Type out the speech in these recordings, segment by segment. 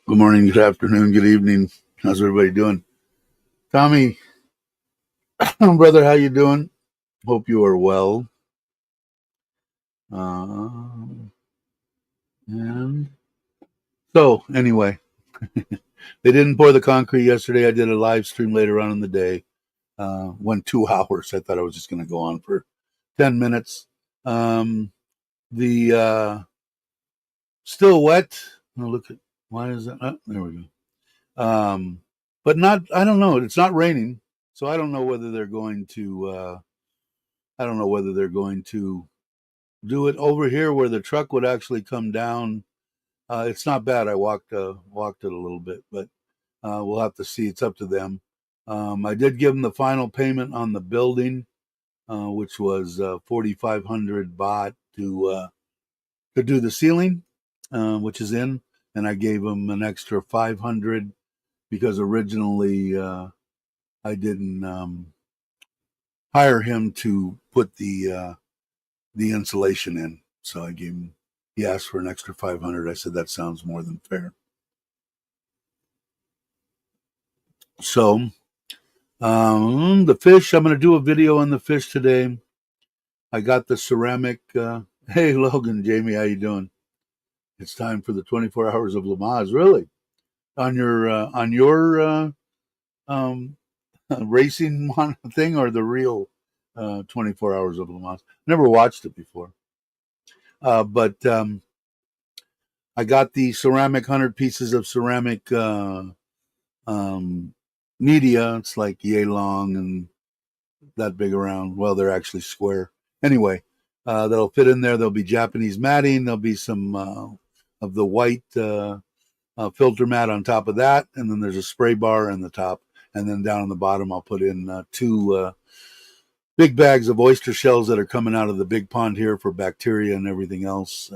Good morning, good afternoon, good evening. How's everybody doing? Tommy, brother, how you doing? Hope you are well. Uh, and so, anyway, they didn't pour the concrete yesterday. I did a live stream later on in the day. Went 2 hours. I thought I was just going to go on for 10 minutes. The Still wet. Oh, look at why is that? Oh, there we go. But not. I don't know. It's not raining, so I don't know whether they're going to. I don't know whether they're going to do it over here where the truck would actually come down. It's not bad. I walked it a little bit, but we'll have to see. It's up to them. I did give them the final payment on the building, which was 4,500 baht to do the ceiling, which is in, and I gave them an extra 500 because originally I didn't hire him to put the insulation in. So I gave him. He asked for an extra 500. I said that sounds more than fair. So the fish. I'm going to do a video on the fish today. I got the ceramic. Hey Logan, Jamie, how you doing? It's time for the 24 hours of Lamaze. Really? On your um, racing thing or the real 24 hours of Lamaze? Never watched it before. But I got the ceramic 100 pieces of ceramic um, media. It's like yay long and that big around. Well, they're actually square. Anyway, that'll fit in there. There'll be Japanese matting. There'll be some of the white filter mat on top of that. And then there's a spray bar in the top. And then down on the bottom, I'll put in two big bags of oyster shells that are coming out of the big pond here for bacteria and everything else.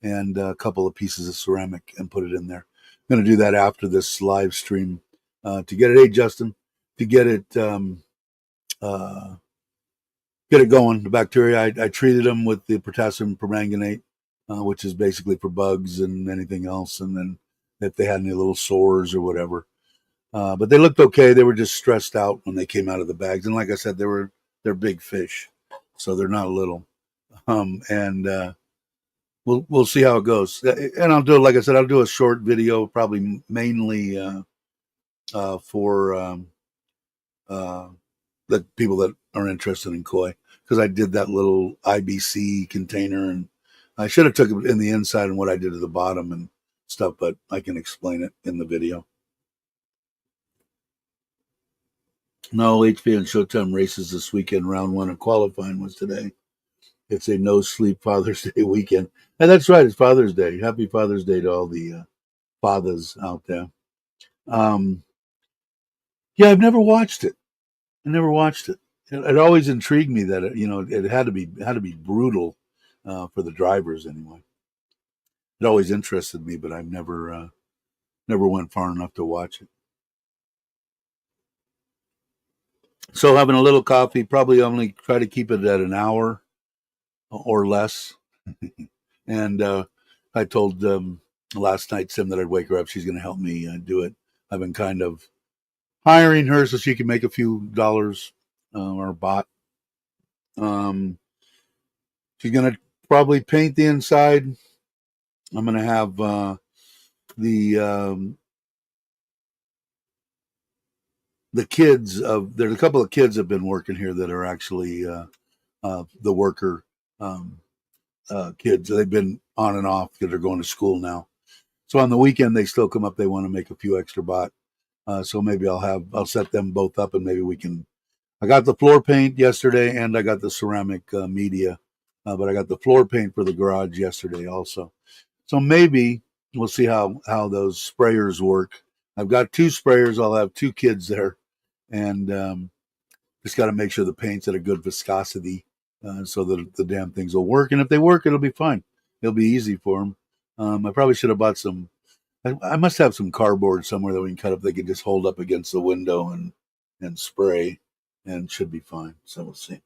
And a couple of pieces of ceramic and put it in there. I'm going to do that after this live stream to get it. Hey, Justin, to uh, get it going. The bacteria, I treated them with the potassium permanganate, which is basically for bugs and anything else. And then if they had any little sores or whatever, but they looked okay. They were just stressed out when they came out of the bags. And like I said, they're big fish, so they're not little. And we'll see how it goes. And I'll do, like I said, I'll do a short video, probably mainly for uh, the people that are interested in koi, because I did that little IBC container, and I should have took it in the inside and what I did at the bottom and stuff, but I can explain it in the video. No, HB and Showtime races this weekend. Round one of qualifying was today. It's a no sleep Father's Day weekend, and that's right. It's Father's Day. Happy Father's Day to all the fathers out there. Um, yeah, I've never watched it. I never watched it. It always intrigued me that it had to be brutal for the drivers anyway. It always interested me, but I've never went far enough to watch it. So having a little coffee, probably only try to keep it at an hour or less. And I told last night Sim that I'd wake her up. She's going to help me do it. I've been kind of hiring her so she can make a few dollars or baht. Um, she's going to probably paint the inside. I'm going to have the the kids of there's a couple of kids have been working here that are actually the worker um, kids. They've been on and off because they're going to school now. So on the weekend they still come up. They want to make a few extra baht. So maybe I'll set them both up and maybe we can. I got the floor paint yesterday and I got the ceramic media, but I got the floor paint for the garage yesterday also. So maybe we'll see how those sprayers work. I've got two sprayers. I'll have two kids there, and just got to make sure the paint's at a good viscosity so that the damn things will work. And if they work, it'll be fine. It'll be easy for them. I probably should have bought some. I must have some cardboard somewhere that we can cut up. They can just hold up against the window and spray, and should be fine. So we'll see.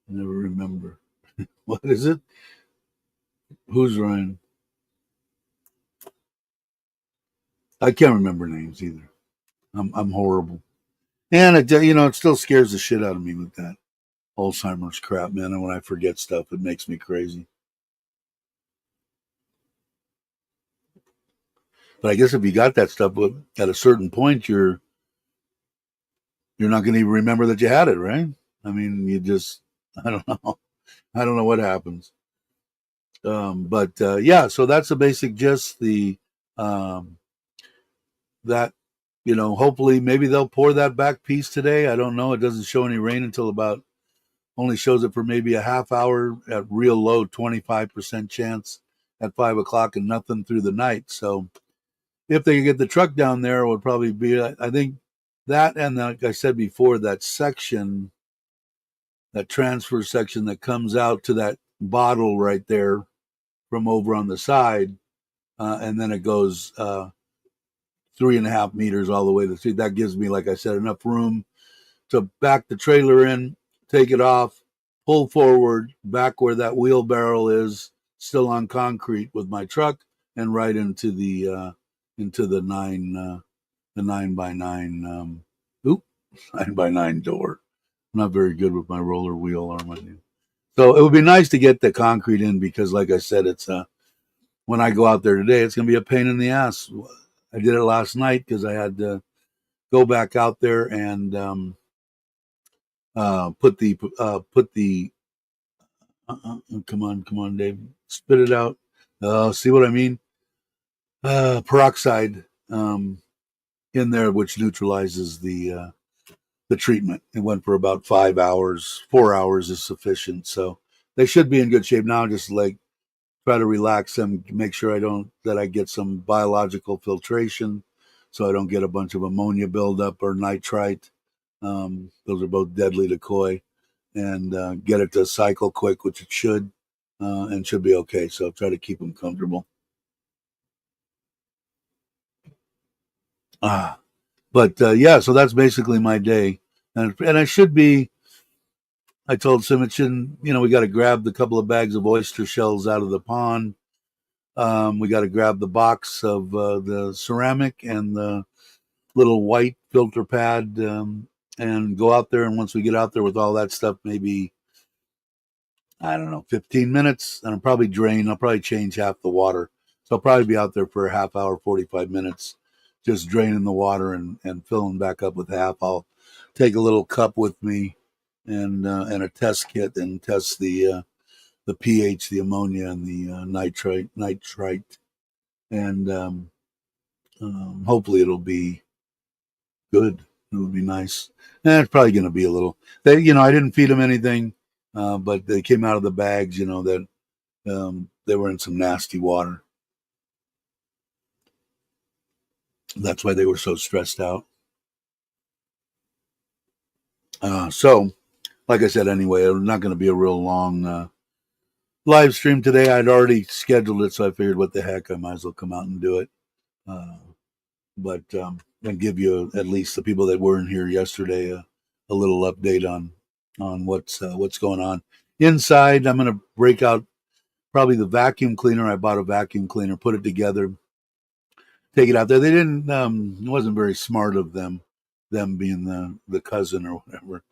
I never remember. What is it? Who's Ryan? I can't remember names either. I'm horrible, and it still scares the shit out of me with that Alzheimer's crap, man. And when I forget stuff, it makes me crazy. But I guess if you got that stuff, at a certain point, you're not going to even remember that you had it, right? I mean, you just I don't know. I don't know what happens. But yeah, so that's the basic gist. The um, that hopefully maybe they'll pour that back piece today. I don't know. It doesn't show any rain until about only shows it for maybe a half hour at real low 25% chance at 5 o'clock and nothing through the night. So if they can get the truck down there, it would probably be, I think that, and like I said before, that section, that transfer section that comes out to that bottle right there from over on the side, and then it goes 3.5 meters all the way to the street. That gives me, like I said, enough room to back the trailer in, take it off, pull forward back where that wheelbarrow is, still on concrete with my truck, and right into the 9x9 oop 9x9 door. I'm not very good with my roller wheel arm. So it would be nice to get the concrete in because, like I said, it's when I go out there today, it's going to be a pain in the ass. I did it last night because I had to go back out there and put the come on, Dave, spit it out. See what I mean? Peroxide in there, which neutralizes the treatment. It went for about 5 hours. 4 hours is sufficient, so they should be in good shape now. Just like try to relax them, make sure I get some biological filtration, so I don't get a bunch of ammonia buildup or nitrite. Those are both deadly to koi, and get it to cycle quick, which it should, and should be okay. So try to keep them comfortable. Ah, but yeah, so that's basically my day, and I should be. I told Simichin, we got to grab the couple of bags of oyster shells out of the pond. We got to grab the box of the ceramic and the little white filter pad, and go out there. And once we get out there with all that stuff, maybe I don't know, 15 minutes, and I'll probably drain. I'll probably change half the water. So I'll probably be out there for a half hour, 45 minutes, just draining the water and filling back up with half. I'll take a little cup with me and a test kit and test the pH, the ammonia, and the nitrite, and hopefully it'll be good. It would be nice. And it's probably going to be a little. I didn't feed them anything, but they came out of the bags. That they were in some nasty water. That's why they were so stressed out. So, like I said, anyway, it's not going to be a real long live stream today. I'd already scheduled it, so I figured, what the heck, I might as well come out and do it. But and give you, at least the people that weren't here yesterday, a little update on what's going on inside. I'm going to break out probably the vacuum cleaner. I bought a vacuum cleaner, put it together, take it out there. They didn't. It wasn't very smart of them being the cousin or whatever.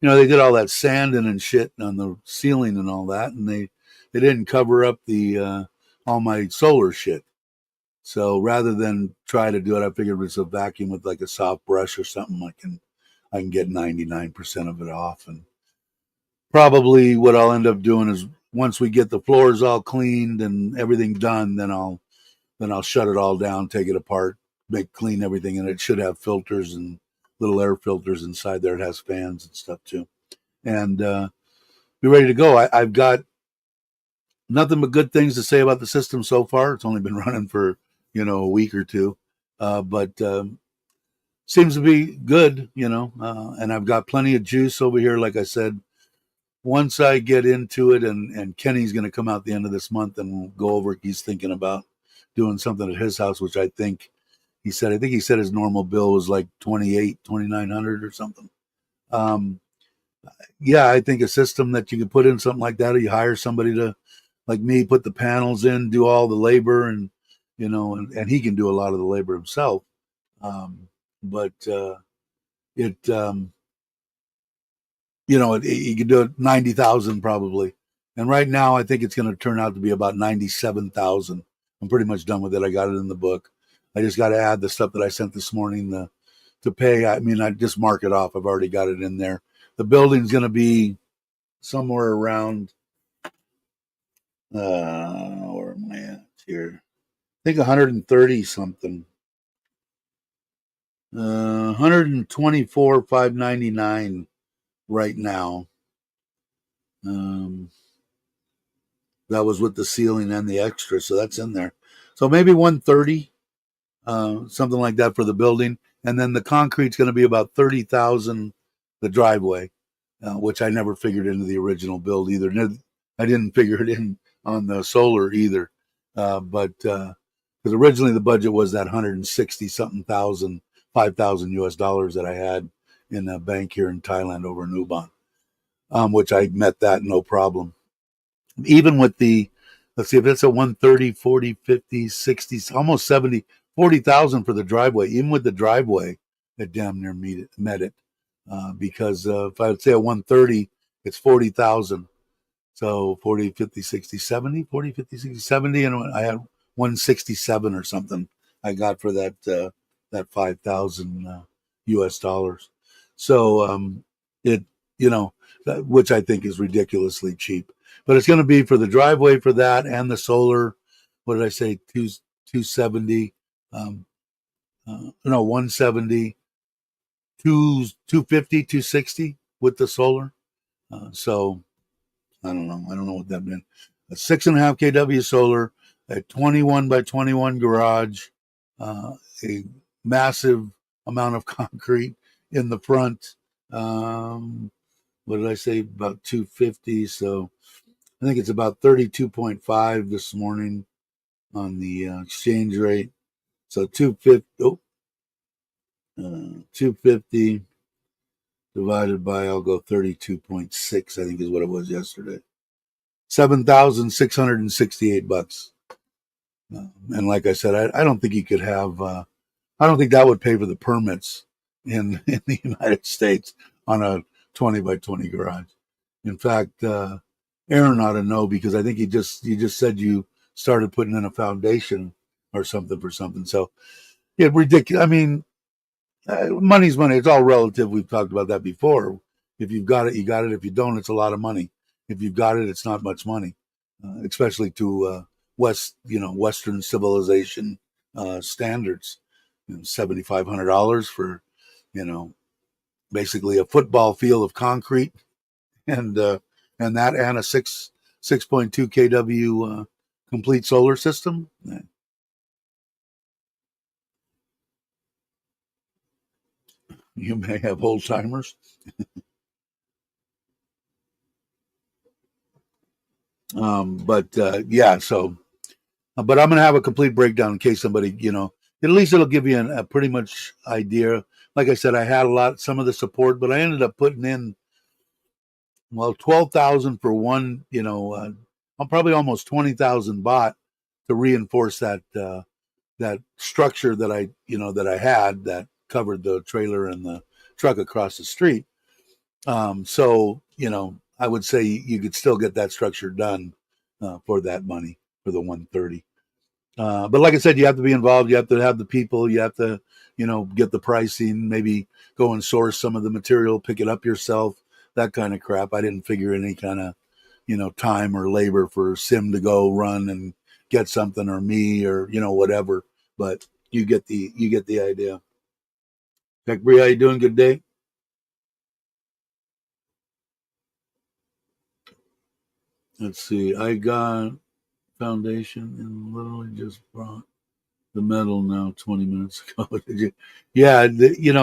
They did all that sanding and shit on the ceiling and all that, and they didn't cover up the all my solar shit. So rather than try to do it, I figured it was a vacuum with like a soft brush or something. I can get 99% of it off, and probably what I'll end up doing is once we get the floors all cleaned and everything done, then I'll shut it all down, take it apart, clean everything, and it should have filters and little air filters inside there. It has fans and stuff too, and be ready to go. I've got nothing but good things to say about the system so far. It's only been running for a week or two, but seems to be good. And I've got plenty of juice over here. Like I said, once I get into it, and Kenny's going to come out the end of this month, and we'll go over. He's thinking about doing something at his house, which I think he said his normal bill was like 2,900 or something. Yeah, I think a system that you can put in something like that, or you hire somebody to, like me, put the panels in, do all the labor, and and he can do a lot of the labor himself. But it, you could do it 90,000 probably. And right now, I think it's going to turn out to be about 97,000. I'm pretty much done with it. I got it in the book. I just got to add the stuff that I sent this morning to pay. I mean, I just mark it off. I've already got it in there. The building's going to be somewhere around, where am I at here? I think 130 something. 124,599 right now. That was with the ceiling and the extra, so that's in there. So maybe 130, something like that for the building, and then the concrete's going to be about 30,000. The driveway, which I never figured into the original build either. I didn't figure it in on the solar either, but because originally the budget was that 160 something thousand, 5,000 US dollars that I had in a bank here in Thailand over in Ubon, which I met that no problem. Even with the, let's see, if it's a 130, 40, 50, 60, almost 70, 40,000 for the driveway, even with the driveway, it damn near met it. Because if I would say a 130, it's 40,000. So 40, 50, 60, 70, 40, 50, 60, 70. And I had 167 or something I got for that 5,000 US dollars. So it, which I think is ridiculously cheap. But it's going to be for the driveway for that and the solar. What did I say? 270. No, 170. 250, 260 with the solar. So I don't know. I don't know what that meant. A 6.5 kW solar, a 21 by 21 garage, a massive amount of concrete in the front. What did I say? About 250. So I think it's about 32.5 this morning on the exchange rate. So 250. 250 divided by, I'll go 32.6, I think is what it was yesterday. $7,668. And like I said, I don't think you could have, I don't think that would pay for the permits in the United States on a 20 by 20 garage. In fact, Aaron ought to know because I think you just said you started putting in a foundation or something for something. So yeah, ridiculous. I mean, money's money. It's all relative. We've talked about that before. If you've got it, you got it. If you don't, it's a lot of money. If you've got it, it's not much money, especially to Western civilization standards. $7,500 for, basically a football field of concrete, and that and a 6.2 kW complete solar system. You may have old timers. But yeah, so, but I'm going to have a complete breakdown in case somebody, at least it'll give you a pretty much idea. Like I said, I had some of the support, but I ended up putting in, well, 12,000 for one, I'm probably almost 20,000 baht to reinforce that structure that I had that covered the trailer and the truck across the street. So, I would say you could still get that structure done for that money, for the 130. But like I said, you have to be involved. You have to have the people. You have to, get the pricing, maybe go and source some of the material, pick it up yourself, that kind of crap. I didn't figure any kind of, time or labor for Sim to go run and get something, or me, or, whatever. But you get the idea. Tech Bree, how you doing? Good day. Let's see. I got foundation and literally just brought the metal now 20 minutes ago. Did you? Yeah,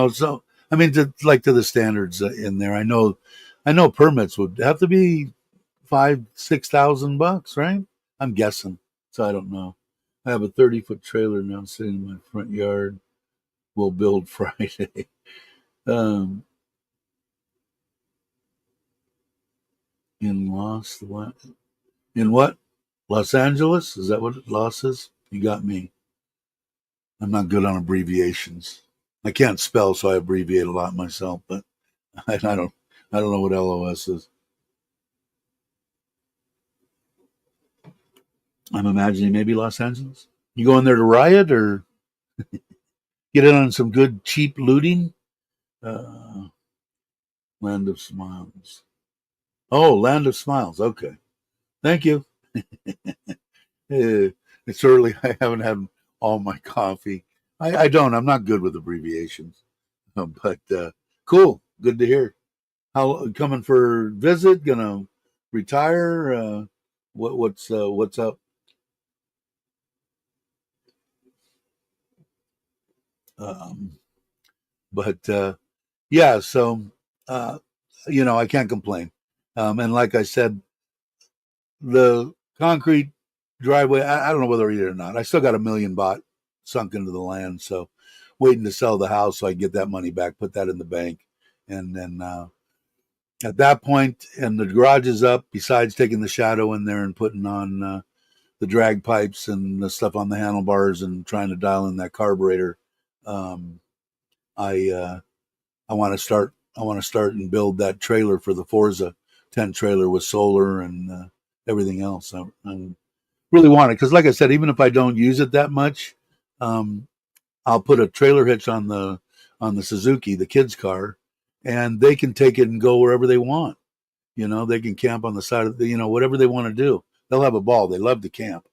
so I mean, to the standards in there. I know permits would have to be 5,000-6,000 bucks, right? I'm guessing, so I don't know. I have a 30-foot trailer now sitting in my front yard. We'll build Friday. um, in in what? Los Angeles? Is that what Los is? You got me. I'm not good on abbreviations. I can't spell, so I abbreviate a lot myself. But I don't know what LOS is. I'm imagining maybe Los Angeles. You going there to riot or get in on some good cheap looting? Uh, Land of Smiles. Oh, Land of Smiles. Okay. Thank you. It's early. I haven't had all my coffee. I don't. I'm not good with abbreviations. But cool. Good to hear. How coming for visit? Gonna retire? What's up? Um, but yeah. So uh, I can't complain. And like I said, the concrete driveway, I don't know whether I eat it or not. I still got $1 million sunk into the land, so waiting to sell the house so I get that money back, put that in the bank, and then at that point, and the garage is up. Besides taking the shadow in there and putting on the drag pipes and the stuff on the handlebars and trying to dial in that carburetor, um, I I want to start. I want to start and build that trailer for the Forza tent trailer with solar and everything else. I really want it because, like I said, even if I don't use it that much, um, I'll put a trailer hitch on the Suzuki, the kids' car, and they can take it and go wherever they want. They can camp on the side of whatever they want to do. They'll have a ball. They love to camp,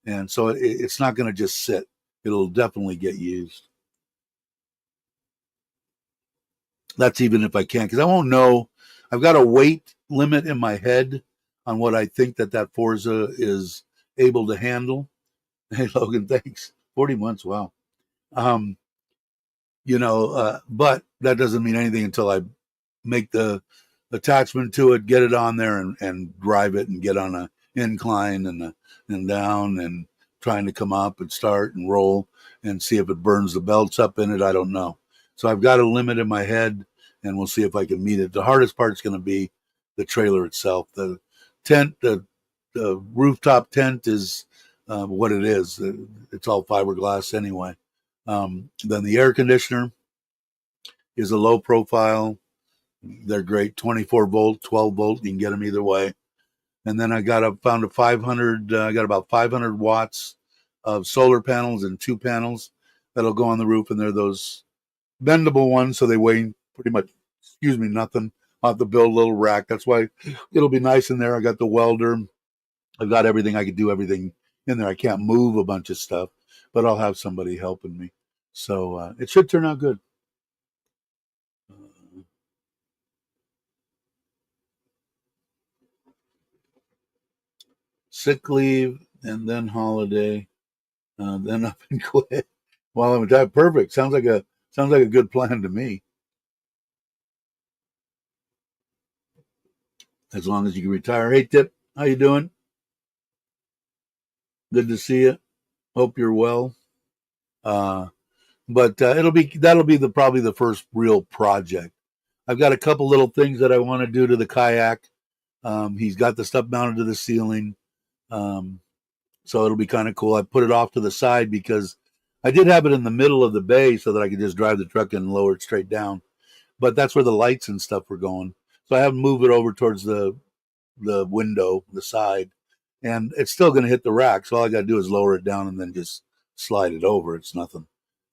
and so it's not going to just sit. It'll definitely get used. That's even if I can, because I won't know. I've got a weight limit in my head on what I think that Forza is able to handle. Hey, Logan, thanks. 40 months, wow. Um, but that doesn't mean anything until I make the attachment to it, get it on there, and drive it, and get on a incline and down, and trying to come up and start and roll and see if it burns the belts up in it. I don't know. So I've got a limit in my head, and we'll see if I can meet it. The hardest part is going to be the trailer itself. The tent, the rooftop tent is what it is. It's all fiberglass anyway. Then the air conditioner is a low profile. They're great, 24 volt, 12 volt. You can get them either way. And then found a 500. I got about 500 watts of solar panels and two panels that'll go on the roof, and they're those bendable ones, so they weigh pretty much, nothing. I'll have to build a little rack. That's why it'll be nice in there. I got the welder. I've got everything. I could do everything in there. I can't move a bunch of stuff, but I'll have somebody helping me. So it should turn out good. Sick leave and then holiday, then up and quit. Well, I'm that perfect. Sounds like a good plan to me. As long as you can retire. Hey, Tip, how you doing? Good to see you. Hope you're well. Uh, but that'll be the probably the first real project. I've got a couple little things that I want to do to the kayak. He's got the stuff mounted to the ceiling. Um, so it'll be kind of cool. I put it off to the side because I did have it in the middle of the bay so that I could just drive the truck and lower it straight down. But that's where the lights and stuff were going. So I have to move it over towards the window, the side, and it's still going to hit the rack. So all I got to do is lower it down and then just slide it over. It's nothing.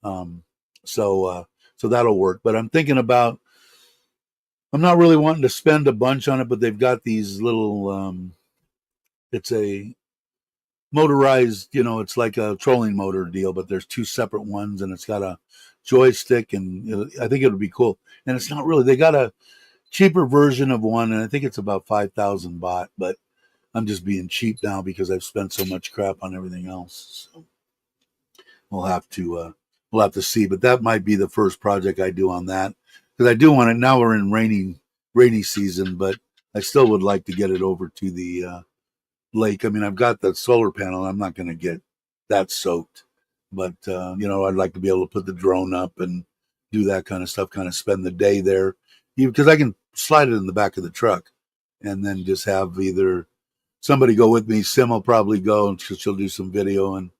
Um, so so that'll work. But I'm thinking about. I'm not really wanting to spend a bunch on it, but they've got these little. It's a motorized, it's like a trolling motor deal, but there's two separate ones, and it's got a joystick, and I think it'll be cool. And it's not really. They got a cheaper version of one, and I think it's about 5,000 baht, but I'm just being cheap now because I've spent so much crap on everything else. So we'll have to see, but that might be the first project I do on that because I do want it. Now we're in rainy season, but I still would like to get it over to the lake. I mean, I've got the solar panel. I'm not going to get that soaked, but I'd like to be able to put the drone up and do that kind of stuff. Kind of spend the day there, because I can slide it in the back of the truck, and then just have either somebody go with me. Sim will probably go, and she'll do some video, and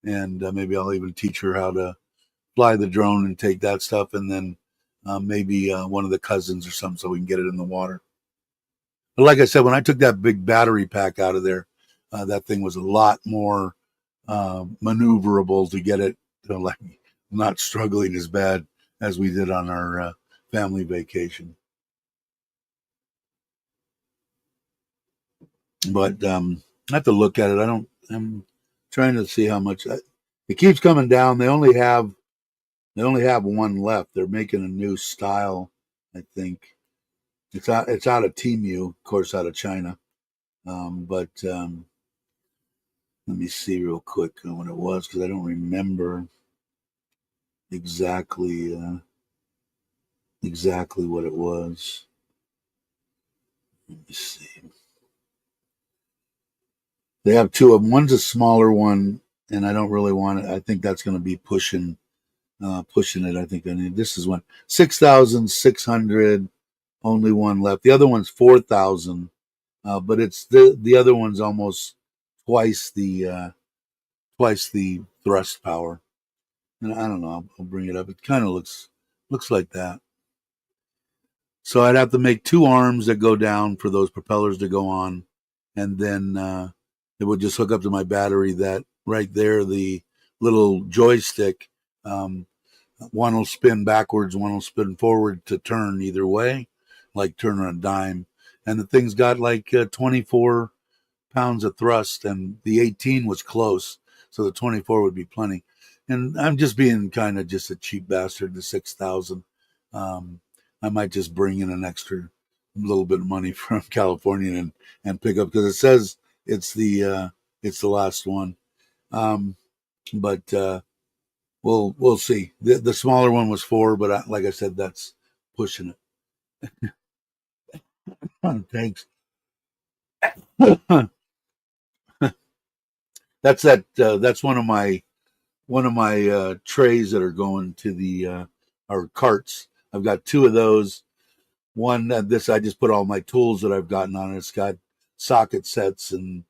maybe I'll even teach her how to fly the drone and take that stuff, and then maybe one of the cousins or something, so we can get it in the water. But like I said, when I took that big battery pack out of there, that thing was a lot more maneuverable to get it to, like, not struggling as bad as we did on our family vacation. But I have to look at it. I'm trying to see how much. It keeps coming down. They only have one left. They're making a new style, I think. It's out of Temu, of course, out of China. But let me see real quick what it was, because I don't remember exactly what it was. Let me see. They have two of them. One's a smaller one, and I don't really want it. I think that's going to be pushing it. I think I need. This is one 6,600. Only one left. The other one's 4,000, but it's the other one's almost twice the thrust power. And I don't know. I'll bring it up. It kind of looks like that. So I'd have to make two arms that go down for those propellers to go on, and then it would just hook up to my battery. That right there, the little joystick. One will spin backwards, one will spin forward to turn either way, like turn on a dime. And the thing's got like 24 pounds of thrust, and the 18 was close, so the 24 would be plenty. And I'm just being kind of just a cheap bastard. The 6,000. I might just bring in an extra little bit of money from California and pick up, because it says it's the last one. But we'll see. The smaller one was 4, but like I said, that's pushing it. Thanks. That's one of my trays that are going to the or carts. I've got two of those. One, this, I just put all my tools that I've gotten on it. It's got socket sets and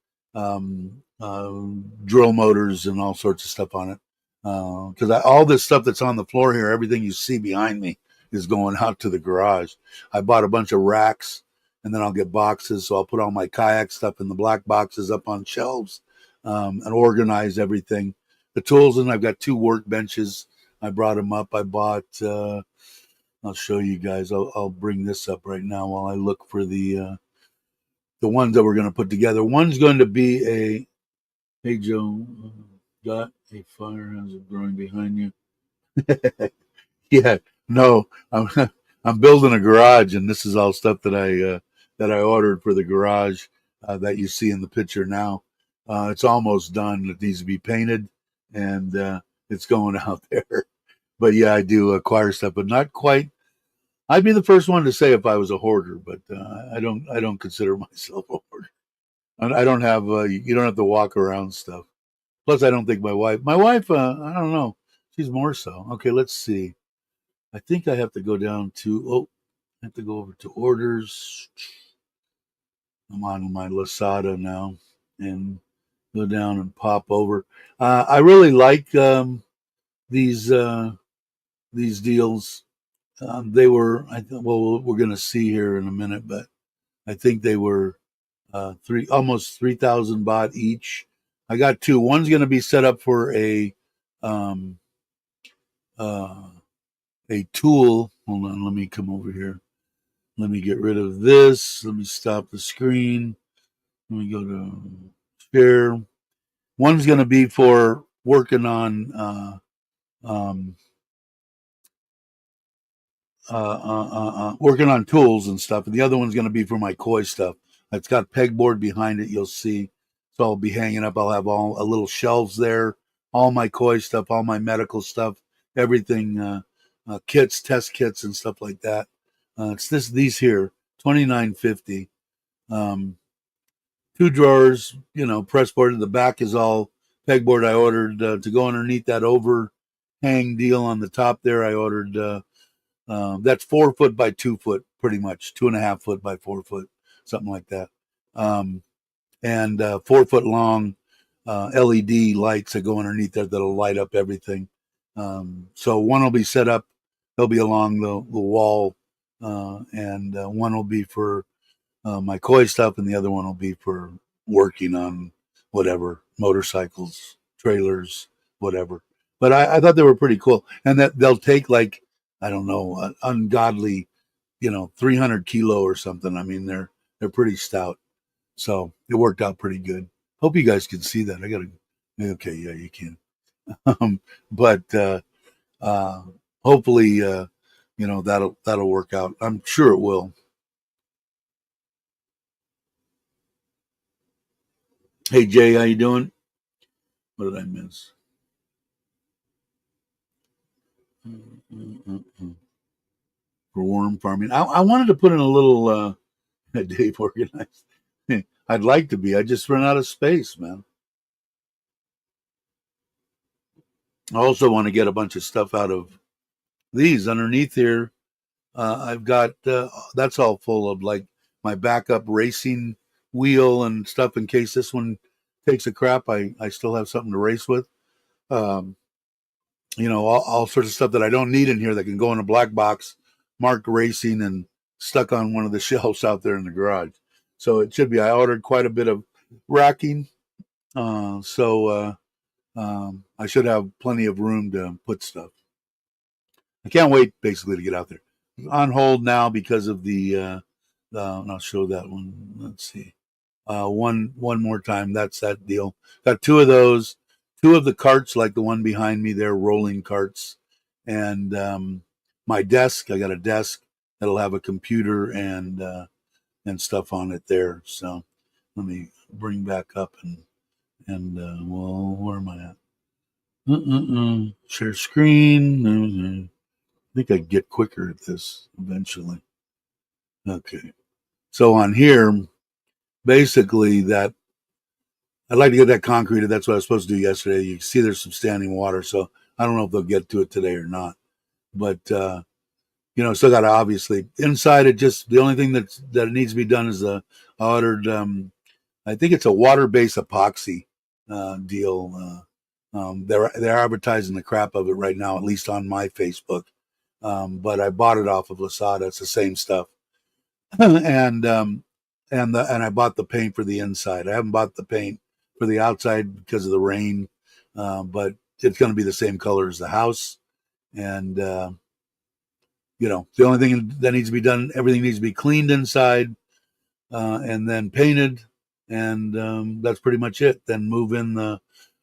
drill motors and all sorts of stuff on it. Because all this stuff that's on the floor here, everything you see behind me is going out to the garage. I bought a bunch of racks, and then I'll get boxes. So I'll put all my kayak stuff in the black boxes up on shelves, and organize everything. The tools, and I've got 2 workbenches. I brought them up. I bought. I'll show you guys. I'll bring this up right now while I look for the ones that we're going to put together. One's going to be a. Hey Joe, got a fire hazard growing behind you. Yeah, no, I'm building a garage, and this is all stuff that I ordered for the garage that you see in the picture now. It's almost done. It needs to be painted, and it's going out there. But yeah, I do acquire stuff, but not quite. I'd be the first one to say if I was a hoarder, but I don't consider myself a hoarder. I don't have you don't have to walk around stuff. Plus, I don't think my wife, I don't know, she's more so. Okay, let's see. I think I have to go down to, I have to go over to orders. I'm on my Lasada now, and go down and pop over. I really like these deals. They were, well, we're going to see here in a minute, but I think they were almost 3,000 baht each. I got 2. One's going to be set up for um, uh, a tool. Hold on, let me come over here. Let me get rid of this. Let me stop the screen. Let me go to share. One's going to be for working on um, working on tools and stuff, and the other one's going to be for my koi stuff. It's got pegboard behind it. You'll see. So I'll be hanging up. I'll have all a little shelves there. All my koi stuff, all my medical stuff, everything, kits, test kits, and stuff like that. It's these here, 29.50. 2 drawers, press board. The back is all pegboard. I ordered to go underneath that overhang deal on the top there. I ordered that's 4 foot by 2 foot, pretty much 2.5 foot by 4 foot, something like that. And 4 foot long LED lights that go underneath there that'll light up everything. So one will be set up. They'll be along the wall, and one will be for my koi stuff, and the other one will be for working on whatever motorcycles, trailers, whatever. But I thought they were pretty cool, and that they'll take like I don't know, ungodly, 300 kilo or something. I mean, they're pretty stout, so it worked out pretty good. Hope you guys can see that. I gotta. Okay, yeah, you can. But uh, hopefully, that'll work out. I'm sure it will. Hey Jay, how you doing? What did I miss? For worm farming, I wanted to put in a little Dave organized. I'd like to be. I just run out of space, man. I also want to get a bunch of stuff out of these underneath here. I've got that's all full of like my backup racing wheel and stuff in case this one takes a crap. I still have something to race with. Um, all sorts of stuff that I don't need in here that can go in a black box, marked racing, and stuck on one of the shelves out there in the garage. So it should be. I ordered quite a bit of racking, so I should have plenty of room to put stuff. I can't wait basically to get out there. On hold now because of and I'll show that one. Let's see. One more time. That's that deal. Got two of those. Two of the carts, like the one behind me, they're rolling carts. And my desk, I got a desk that'll have a computer and stuff on it there. So let me bring back up and well, where am I at? Share screen. I think I get quicker at this eventually. Okay. So on here, basically that I'd like to get that concreted. That's what I was supposed to do yesterday. You can see there's some standing water, so I don't know if they'll get to it today or not. But still got to obviously inside it. Just the only thing that needs to be done is the ordered. I think it's a water-based epoxy deal. They're advertising the crap of it right now, at least on my Facebook. But I bought it off of Lasada. It's the same stuff, and I bought the paint for the inside. I haven't bought the paint for the outside because of the rain, but it's going to be the same color as the house. And the only thing that needs to be done, everything needs to be cleaned inside and then painted, and that's pretty much it. Then move in the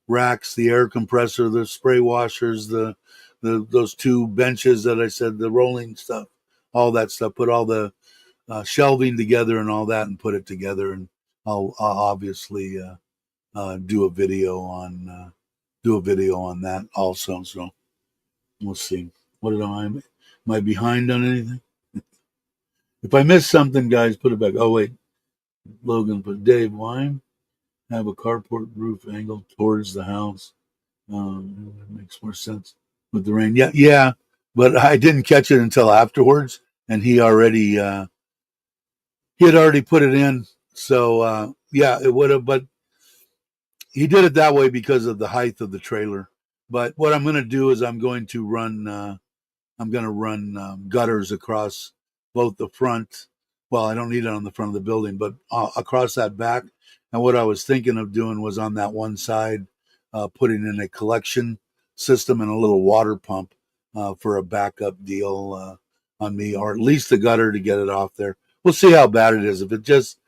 racks, the air compressor, the spray washers, the those two benches that I said, the rolling stuff, all that stuff. Put all the shelving together and all that, and put it together. And I'll obviously do a video on that also. So we'll see. What did am I behind on anything? If I miss something, guys, put it back. Oh wait, Logan put Dave. Why have a carport roof angle towards the house? It makes more sense with the rain. Yeah, yeah, but I didn't catch it until afterwards, and he had already put it in. So yeah, it would have. But he did it that way because of the height of the trailer. But what I'm going to do is I'm going to run gutters across both the front. Well, I don't need it on the front of the building, but across that back. And what I was thinking of doing was on that one side, putting in a collection system and a little water pump for a backup deal on me, or at least the gutter to get it off there. We'll see how bad it is. If it just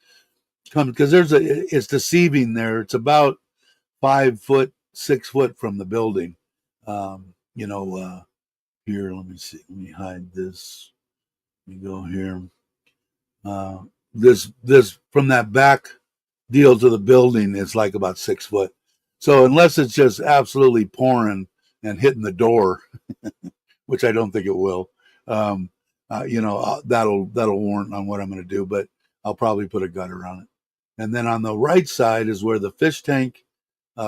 comes, because it's deceiving there. It's about 5 foot, 6 foot from the building. Um, you know, here, let me see. Let me hide this. Let me go here. Uh, this from that back deal to the building is like about 6 foot. So unless it's just absolutely pouring and hitting the door, which I don't think it will, that'll warrant on what I'm going to do. But I'll probably put a gutter on it. And then on the right side is where the fish tank,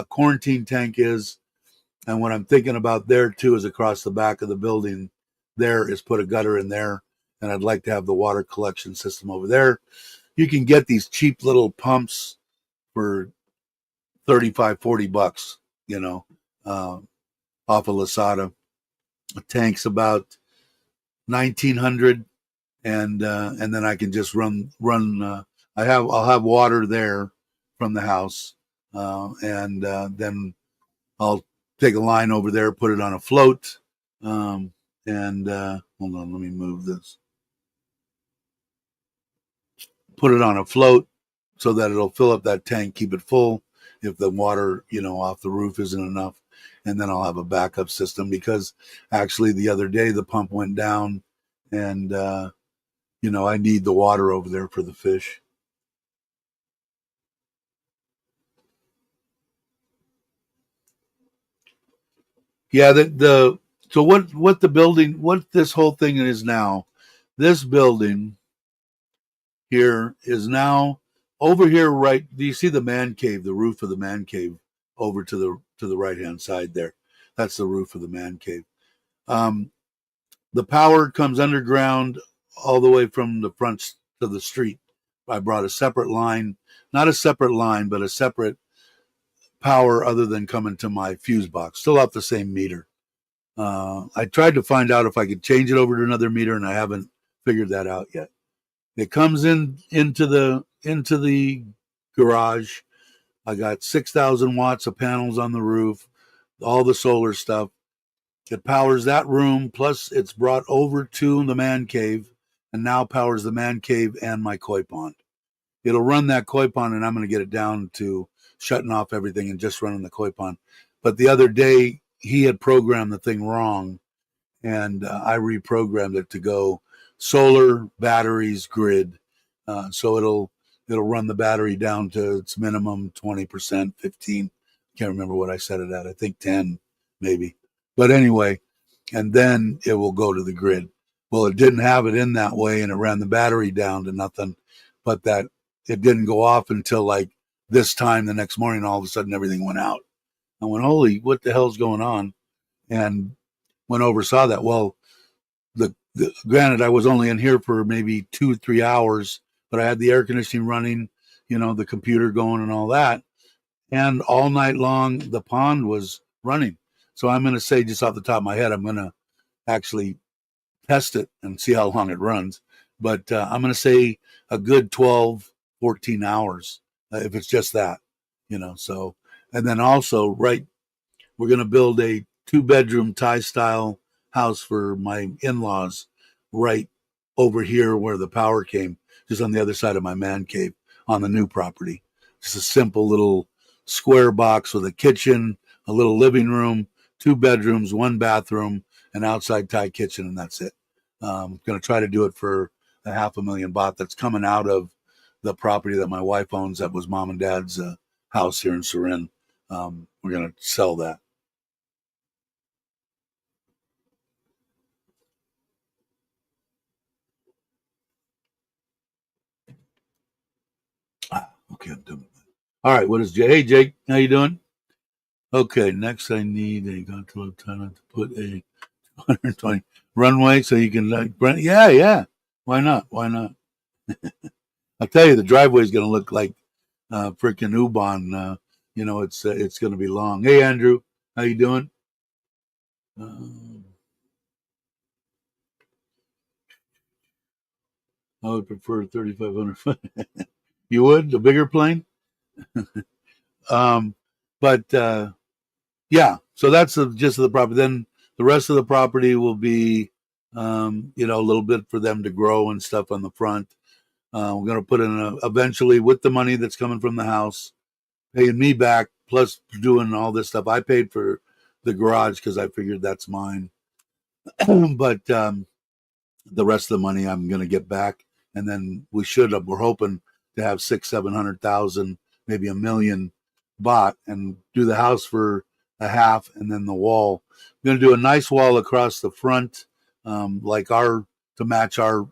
quarantine tank is. And what I'm thinking about there too is across the back of the building. There is put a gutter in there, and I'd like to have the water collection system over there. You can get these cheap little pumps for 35, $40, off of Lasada. A tank's about 1,900, and then I can just run. I'll have water there from the house, and then I'll take a line over there, put it on a float, and hold on, let me move this. Put it on a float so that it'll fill up that tank, keep it full. If the water, off the roof isn't enough, and then I'll have a backup system because actually the other day the pump went down, and I need the water over there for the fish. Yeah, so what the building, what this whole thing is now, this building here is now over here, right? Do you see the man cave, the roof of the man cave over to the right hand side there? That's the roof of the man cave. Um, the power comes underground all the way from the front to the street. I brought a separate line, not a separate line, but a separate power other than coming to my fuse box. Still off the same meter. I tried to find out if I could change it over to another meter, and I haven't figured that out yet. It comes into the garage. I got 6,000 watts of panels on the roof, all the solar stuff. It powers that room, plus it's brought over to the man cave, and now powers the man cave and my koi pond. It'll run that koi pond, and I'm going to get it down to shutting off everything and just running the koi pond. But the other day, he had programmed the thing wrong, and I reprogrammed it to go solar, batteries, grid. So it'll run the battery down to its minimum 20%, 15. Can't remember what I set it at. I think 10, maybe. But anyway, and then it will go to the grid. Well, it didn't have it in that way, and it ran the battery down to nothing. But that it didn't go off until like this time the next morning. All of a sudden, everything went out. I went, holy, what the hell's going on? And went over, saw that. Well, granted, I was only in here for maybe 2 or 3 hours, but I had the air conditioning running, the computer going and all that. And all night long, the pond was running. So I'm going to say, just off the top of my head, I'm going to actually test it and see how long it runs. But I'm going to say a good 12, 14 hours if it's just that, So, and then also, right, we're going to build a 2-bedroom Thai style house for my in-laws right over here where the power came, just on the other side of my man cave on the new property. Just a simple little square box with a kitchen, a little living room, 2 bedrooms, 1 bathroom, an outside Thai kitchen, and that's it. I'm going to try to do it for a $500,000 baht that's coming out of the property that my wife owns that was mom and dad's house here in Surin. We're going to sell that. Okay, I'm done. All right, what is Jay? Hey, Jake, how you doing? Okay, next I need a GottoLoveThailand to put a 120 runway so you can yeah. Why not? Why not? I'll tell you, the driveway is going to look like freaking U-Bahn. It's going to be long. Hey, Andrew, how you doing? I would prefer 3,500. You would? The bigger plane? Um, but yeah, so that's the gist of the property. Then the rest of the property will be, a little bit for them to grow and stuff on the front. We're going to put in eventually with the money that's coming from the house, paying me back, plus doing all this stuff. I paid for the garage because I figured that's mine. But the rest of the money I'm going to get back, and then we're hoping to have 600,000, 700,000, maybe 1 million baht, and do the house for a half, and then the wall. I'm going to do a nice wall across the front, like to match our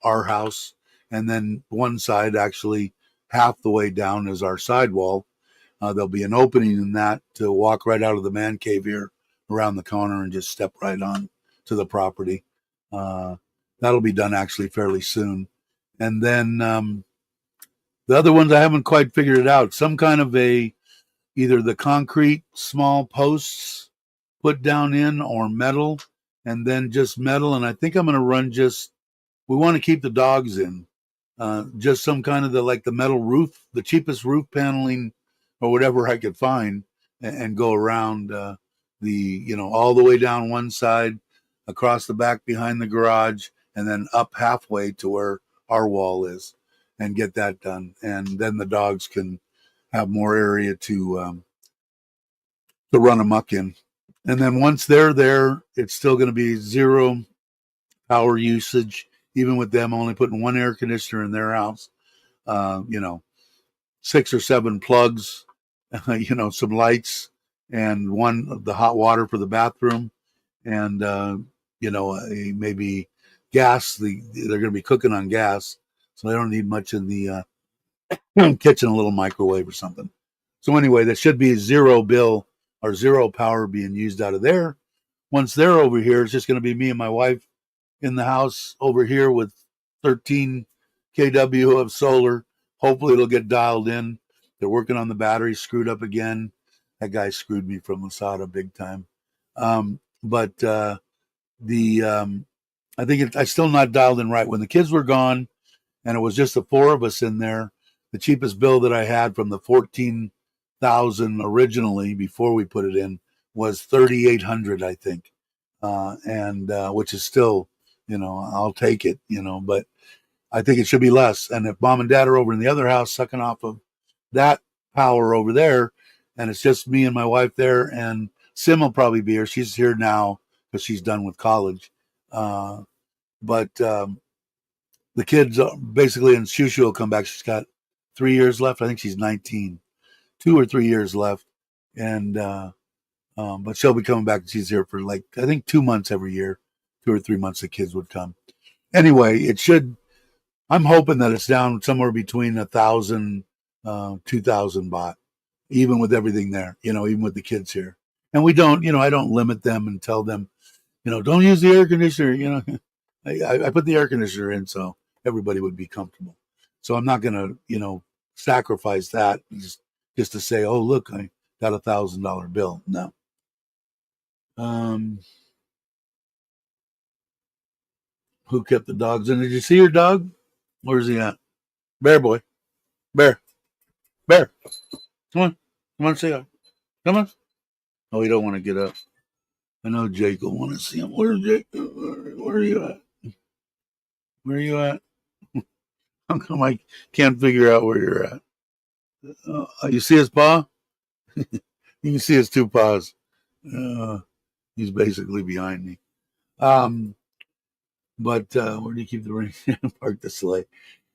house, and then one side actually half the way down is our side wall. There'll be an opening in that to walk right out of the man cave here around the corner and just step right on to the property. That'll be done actually fairly soon. And then the other ones I haven't quite figured it out. Some kind of either the concrete small posts put down in or metal, and then just metal. And I think I'm going to run just, we want to keep the dogs in, just some kind of the metal roof, the cheapest roof paneling or whatever I could find, and go around all the way down one side, across the back behind the garage, and then up halfway to where our wall is, and get that done. And then the dogs can have more area to run amok in. And then once they're there, it's still going to be zero power usage, even with them only putting one air conditioner in their house. 6 or 7 plugs, some lights, and the hot water for the bathroom, and maybe gas. They're going to be cooking on gas, so they don't need much in the kitchen, a little microwave or something. So anyway, there should be zero bill or zero power being used out of there. Once they're over here, it's just going to be me and my wife in the house over here with 13 kW of solar. Hopefully it'll get dialed in. They're working on the battery, screwed up again. That guy screwed me from Masada big time. But I think I still not dialed in right. When the kids were gone and it was just the 4 of us in there, the cheapest bill that I had from the 14,000 originally before we put it in was 3,800, I think. And which is still, I'll take it, but I think it should be less. And if mom and dad are over in the other house sucking off of that power over there, and it's just me and my wife there, and Sim will probably be here. She's here now because she's done with college. But the kids basically, and Shushu will come back. She's got 3 years left. I think she's 19, 2 or 3 years left. And, but she'll be coming back. She's here for I think 2 months every year, 2 or 3 months the kids would come. Anyway, I'm hoping that it's down somewhere between 1,000, 2,000 baht, even with everything there, even with the kids here. And we don't, I don't limit them and tell them, don't use the air conditioner. I put the air conditioner in so everybody would be comfortable. So I'm not going to, sacrifice that just to say, oh, look, I got $1,000 bill. No. Who kept the dogs in? Did you see your dog? Where's he at? Bear boy. Bear. Bear. Come on. Come on, say hi. Come on. Oh, he don't want to get up. I know Jake will want to see him. Where's Jake? Where are you at? Where are you at? How come I can't figure out where you're at? You see his paw? You can see his 2 paws. He's basically behind me. But where do you keep the ring? Park the sleigh.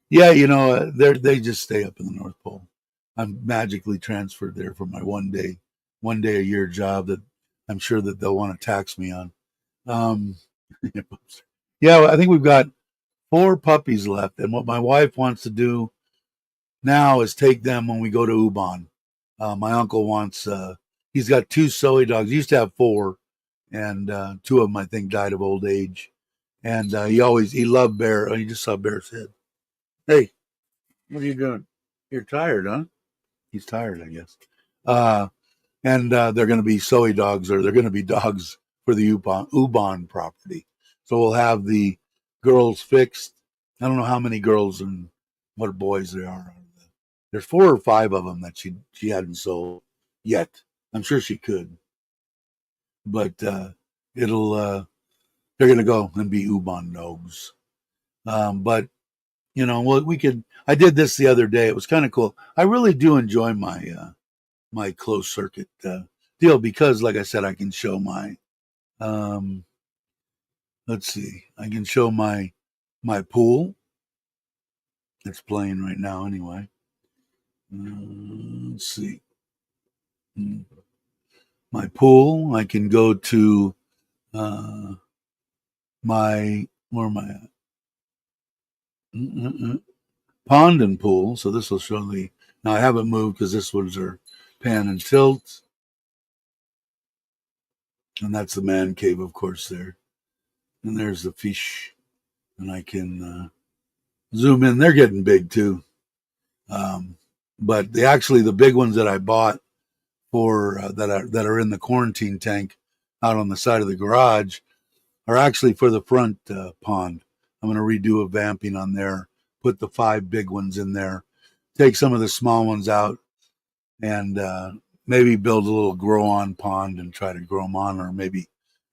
Yeah, they just stay up in the North Pole. I'm magically transferred there for my one day a year job that I'm sure that they'll want to tax me on. Yeah, I think we've got 4 puppies left, and what my wife wants to do now is take them when we go to Ubon. My uncle wants. He's got 2 Soy dogs. He used to have 4, and 2 of them I think died of old age. And he loved Bear. Oh, you just saw Bear's head. Hey, what are you doing? You're tired, huh? He's tired, I guess. And they're going to be Soy dogs, or they're going to be dogs for the Ubon property. So we'll have the girls fixed. I don't know how many girls and what boys there are. There's 4 or 5 of them that she hadn't sold yet. I'm sure she could, but they're going to go and be Ubon dogs. But I did this the other day. It was kind of cool. I really do enjoy my closed circuit deal because, like I said, I can show my let's see, I can show my pool. It's playing right now anyway. Let's see. My pool. I can go to where am I at? Pond and pool. So this will show now I haven't moved because this one's our pan and tilt. And that's the man cave, of course, there. And there's the fish. And I can zoom in. They're getting big too. But the big ones that I bought for that are in the quarantine tank out on the side of the garage or actually for the front pond. I'm going to redo a vamping on there, put the 5 big ones in there, take some of the small ones out, and maybe build a little grow on pond and try to grow them on, or maybe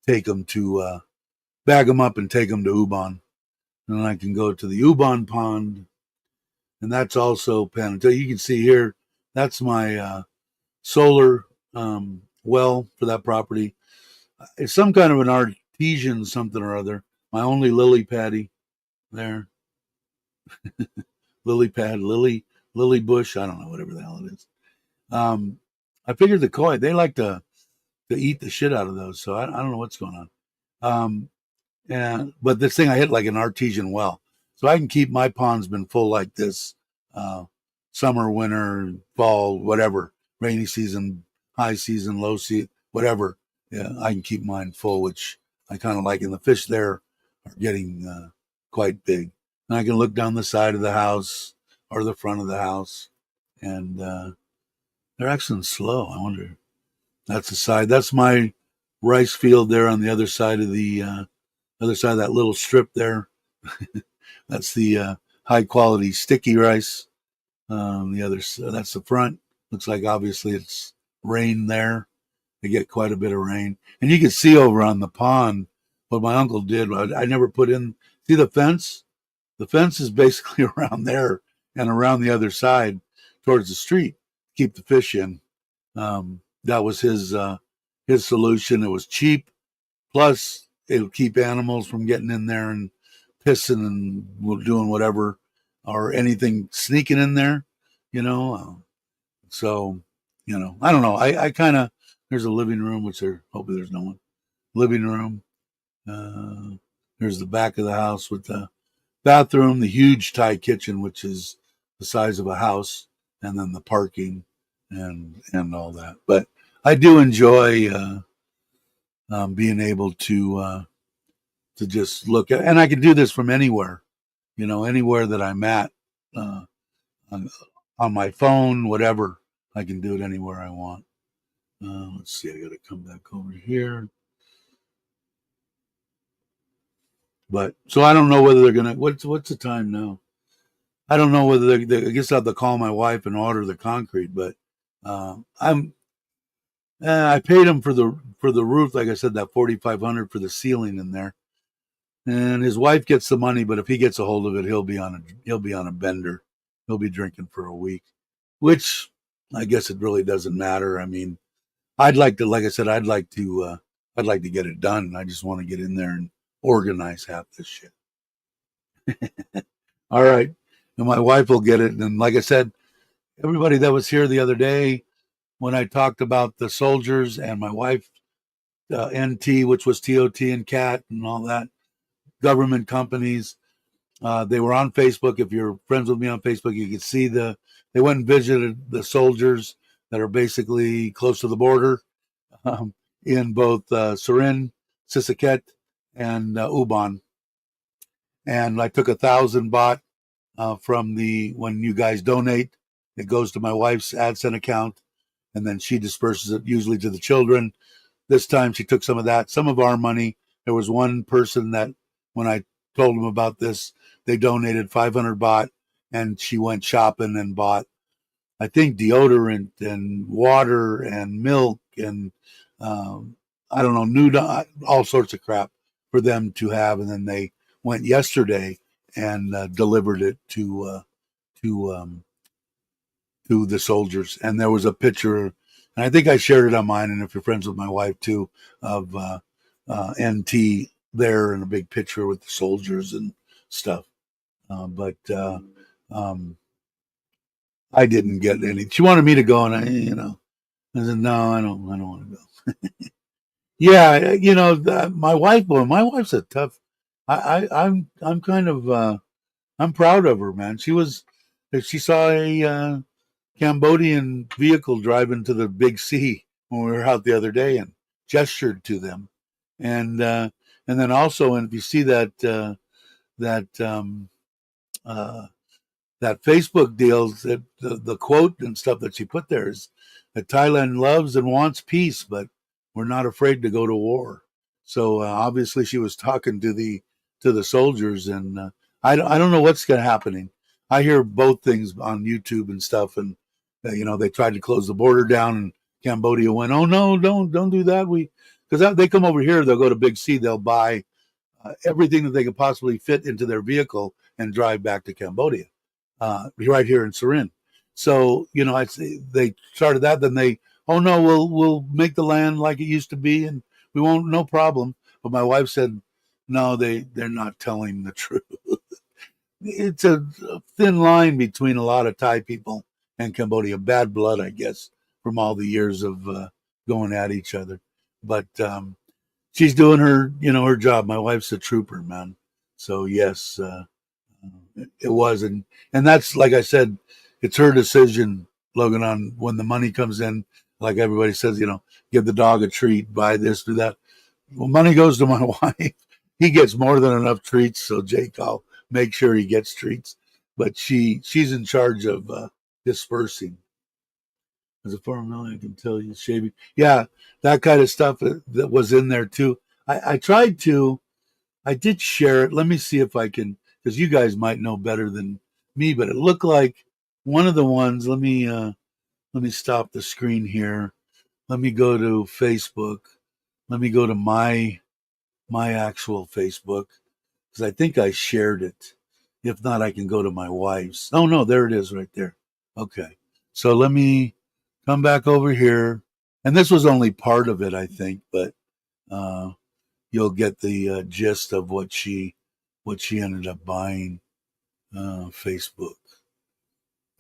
take them to bag them up and take them to Ubon. And then I can go to the Ubon pond, and that's also Panatell. You can see here, that's my solar well for that property. It's some kind of an artesian something or other. My only lily paddy there, lily pad, lily bush. I don't know, whatever the hell it is. I figured the koi, they like to eat the shit out of those, so I don't know what's going on. But this thing I hit like an artesian well, so I can keep my pond's been full like this, summer, winter, fall, whatever, rainy season, high season, low season, whatever. Yeah, I can keep mine full, which I kind of like. And the fish there are getting quite big. And I can look down the side of the house or the front of the house, and they're actually slow. I wonder. That's the side. That's my rice field there on the other side of the other side of that little strip there. That's the high quality sticky rice. The other, that's the front. Looks like obviously it's rain there. They get quite a bit of rain, and you can see over on the pond what my uncle did. I never put in. See the fence? The fence is basically around there and around the other side towards the street. Keep the fish in. That was his solution. It was cheap. Plus, it would keep animals from getting in there and pissing and doing whatever or anything sneaking in there, you know. So, I don't know. I kind of, there's a living room, which hopefully there's no one. Living room. There's the back of the house with the bathroom, the huge Thai kitchen, which is the size of a house, and then the parking and all that. But I do enjoy being able to just look at, and I can do this from anywhere, anywhere that I'm at, uh, on my phone, whatever. I can do it anywhere I want. Let's see. I got to come back over here. But so I don't know whether they're gonna. What's the time now? I don't know whether I guess I have to call my wife and order the concrete. But I paid him for the roof. Like I said, that $4,500 for the ceiling in there. And his wife gets the money, but if he gets a hold of it, he'll be on a bender. He'll be drinking for a week, which I guess it really doesn't matter. I mean, I'd like to, like I said, I'd like to get it done. I just want to get in there and organize half this shit. All right, and my wife will get it. And like I said, everybody that was here the other day when I talked about the soldiers and my wife, NT, which was TOT and CAT and all that, government companies. They were on Facebook. If you're friends with me on Facebook, you can see they went and visited the soldiers that are basically close to the border, in both Surin, Sisaket, and Ubon. And I took 1,000 baht from when you guys donate. It goes to my wife's AdSense account, and then she disperses it usually to the children. This time she took some of that, some of our money. There was one person that when I told him about this, they donated 500 baht, and she went shopping and bought, I think, deodorant and water and milk and I don't know, all sorts of crap for them to have. And then they went yesterday and delivered it to the soldiers. And there was a picture, and I think I shared it on mine. And if you're friends with my wife too, of NT there in a big picture with the soldiers and stuff. But I didn't get any. She wanted me to go, and I said no, I don't want to go. Yeah, my wife. Well, my wife's a tough. I'm kind of I'm proud of her, man. She saw a Cambodian vehicle drive into the big sea when we were out the other day and gestured to them, and then also, and if you see that that Facebook deal, that the quote and stuff that she put there is that Thailand loves and wants peace, but we're not afraid to go to war. So obviously she was talking to the soldiers, and I don't know what's going to happening. I hear both things on YouTube and stuff, and they tried to close the border down, and Cambodia went, "Oh no, don't do that." Because they come over here, they'll go to Big C, they'll buy everything that they could possibly fit into their vehicle and drive back to Cambodia, right here in Surin. So they started that. Then oh no, we'll make the land like it used to be, and we won't, no problem. But my wife said, no, they're not telling the truth. It's a thin line between a lot of Thai people and Cambodia. Bad blood, I guess, from all the years of going at each other. But she's doing her job. My wife's a trooper, man. So yes, it was, and that's, like I said, it's her decision, Logan, on when the money comes in. Like everybody says, give the dog a treat, buy this, do that. Well, money goes to my wife. He gets more than enough treats, so Jake, I'll make sure he gets treats. But she's in charge of dispersing. As a former, I can tell you, shaving, yeah, that kind of stuff that was in there too. I tried to. I did share it. Let me see if I can, because you guys might know better than me. But it looked like one of the ones. Let me stop the screen here. Let me go to Facebook. Let me go to my actual Facebook, because I think I shared it. If not, I can go to my wife's. Oh no, there it is right there. Okay. So let me come back over here. And this was only part of it, I think, but uh, you'll get the gist of what she ended up buying. Facebook.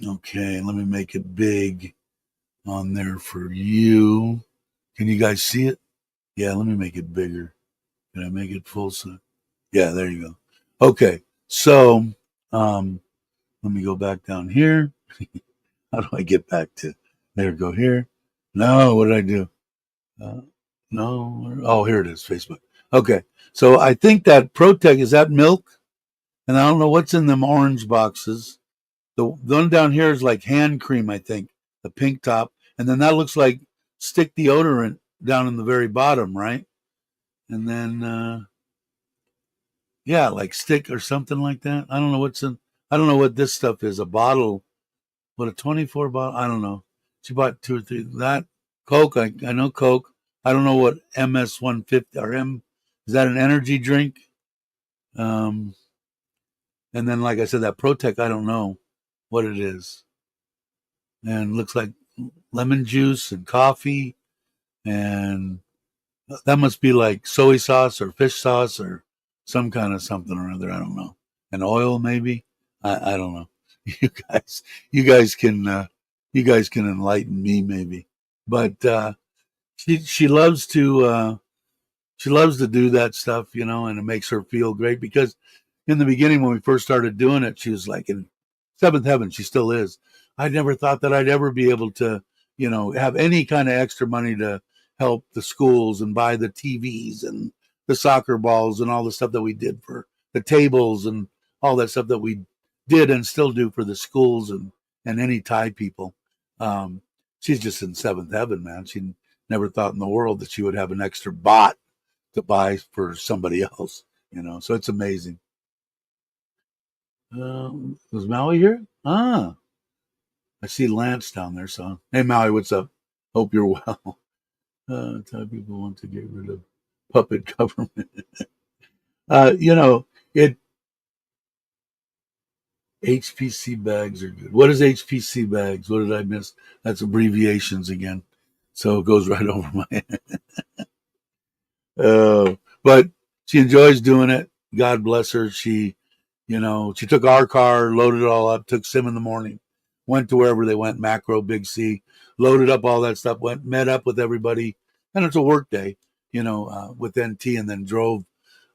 Okay, let me make it big on there for you. Can you guys see it? Yeah, let me make it bigger. Can I make it full size? Yeah, there you go. Okay, so um, let me go back down here. How do I get back to there? Go here. No, what did I do? Uh, no. Oh, here it is. Facebook. Okay, so I think that Protec, is that milk? And I don't know what's in them orange boxes. The one down here is like hand cream, I think, the pink top, and then that looks like stick deodorant down in the very bottom, right? And then yeah, like stick or something like that. I don't know what's in. I don't know what this stuff is. A bottle, what, a 24 bottle? I don't know. She bought two or three. That Coke, I know Coke. I don't know what MS 150 or M. Is that an energy drink? Um, and then, like I said, that Protec, I don't know what it is. And looks like lemon juice and coffee, and that must be like soy sauce or fish sauce or some kind of something or other. I don't know. And oil, maybe. I don't know. You guys, you guys can you guys can enlighten me, maybe. But she loves to do that stuff, and it makes her feel great, because in the beginning, when we first started doing it, she was like in seventh heaven. She still is. I never thought that I'd ever be able to, have any kind of extra money to help the schools and buy the TVs and the soccer balls and all the stuff that we did for the tables and all that stuff that we did and still do for the schools and any Thai people. Um, she's just in seventh heaven, man. She never thought in the world that she would have an extra bot to buy for somebody else, So it's amazing. Was Maui here? Ah, I see Lance down there. So, hey, Maui, what's up? Hope you're well. Thai people want to get rid of puppet government. You know, it HPC bags are good. What is HPC bags? What did I miss? That's abbreviations again. So it goes right over my head. But she enjoys doing it. God bless her. She took our car, loaded it all up, took Sim in the morning, went to wherever they went, Macro, Big C, loaded up all that stuff, met up with everybody. And it's a work day, with NT, and then drove,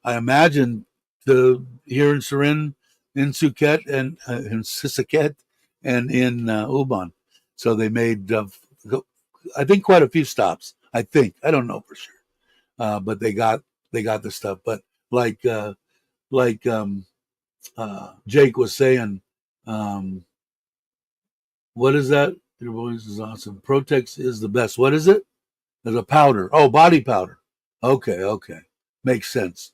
I imagine, to here in Surin, in Suket, and in Sisaket, and in Ubon. So they made, I think, quite a few stops. I think. I don't know for sure. But they got the stuff. But like, like Jake was saying, um, what is that? Your voice is awesome. Protex is the best. What is it? There's a powder. Oh, body powder. Okay, okay. makes sense.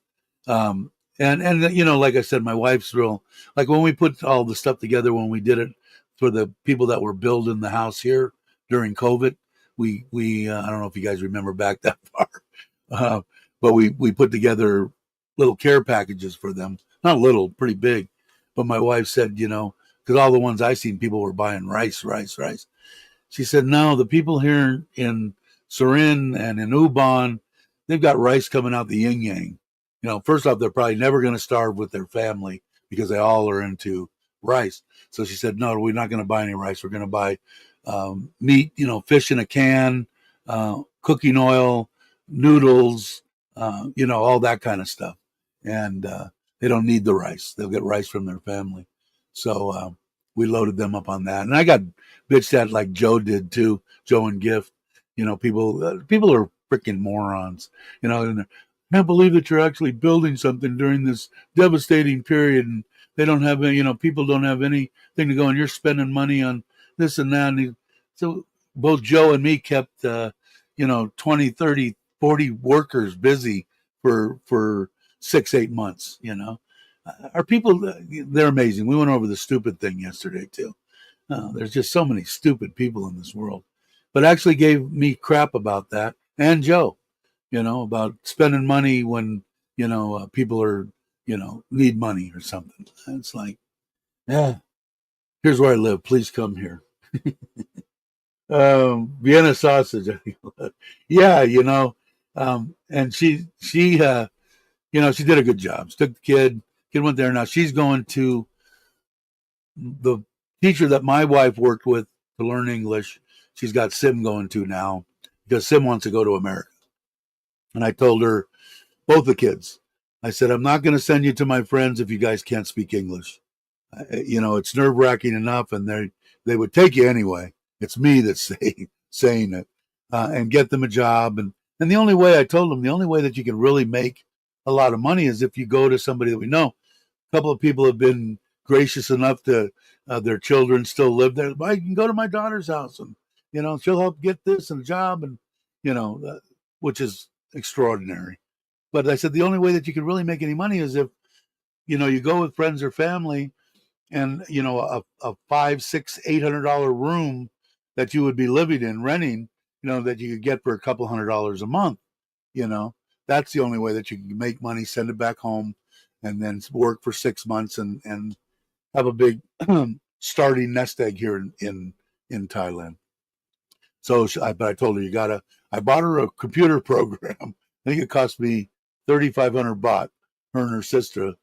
And you know, like I said, my wife's real, like when we put all the stuff together, when we did it for the people that were building the house here during COVID, we I don't know if you guys remember back that far, uh, but we put together little care packages for them. Not little, pretty big. But my wife said, you know, because all the ones I seen, people were buying rice. She said, no, the people here in Surin and in Ubon, they've got rice coming out the yin yang. You know, first off, they're probably never going to starve with their family because they all are into rice. So she said, no, we're not going to buy any rice. We're going to buy meat, you know, fish in a can, cooking oil, noodles, you know, all that kind of stuff. And they don't need the rice. They'll get rice from their family. So we loaded them up on that. And I got bitched at like Joe did too, Joe and Gift. You know, people are freaking morons. You know, and I can't believe that you're actually building something during this devastating period, and they don't have any, you know, people don't have anything to go, and you're spending money on this and that. And so both Joe and me kept, you know, 20, 30, 40 workers busy for 6, 8 months. You know, our people, they're amazing. We went over the stupid thing yesterday too. There's just so many stupid people in this world, but actually gave me crap about that, and Joe, you know, about spending money when, you know, people are, you know, need money or something. It's like, yeah, here's where I live. Please come here. Vienna sausage. Yeah, you know, and you know, she did a good job. She took the kid went there. Now she's going to the teacher that my wife worked with to learn English. She's got Sim going to now because Sim wants to go to America. And I told her, both the kids, I said, I'm not going to send you to my friends if you guys can't speak English. You know, it's nerve wracking enough, and they would take you anyway. It's me that's saying it, and get them a job. And the only way, I told them, the only way that you can really make a lot of money is if you go to somebody that we know. A couple of people have been gracious enough to their children still live there. I can go to my daughter's house, and you know, she'll help get this and a job, and you know, which is extraordinary. But I said the only way that you can really make any money is if, you know, you go with friends or family, and you know, a five, six, $800 room that you would be living in, renting, you know, that you could get for a couple $100 a month. You know, that's the only way that you can make money, send it back home, and then work for 6 months and have a big starting nest egg here in Thailand. So but I told her, I bought her a computer program. I think it cost me 3,500 baht, her and her sister.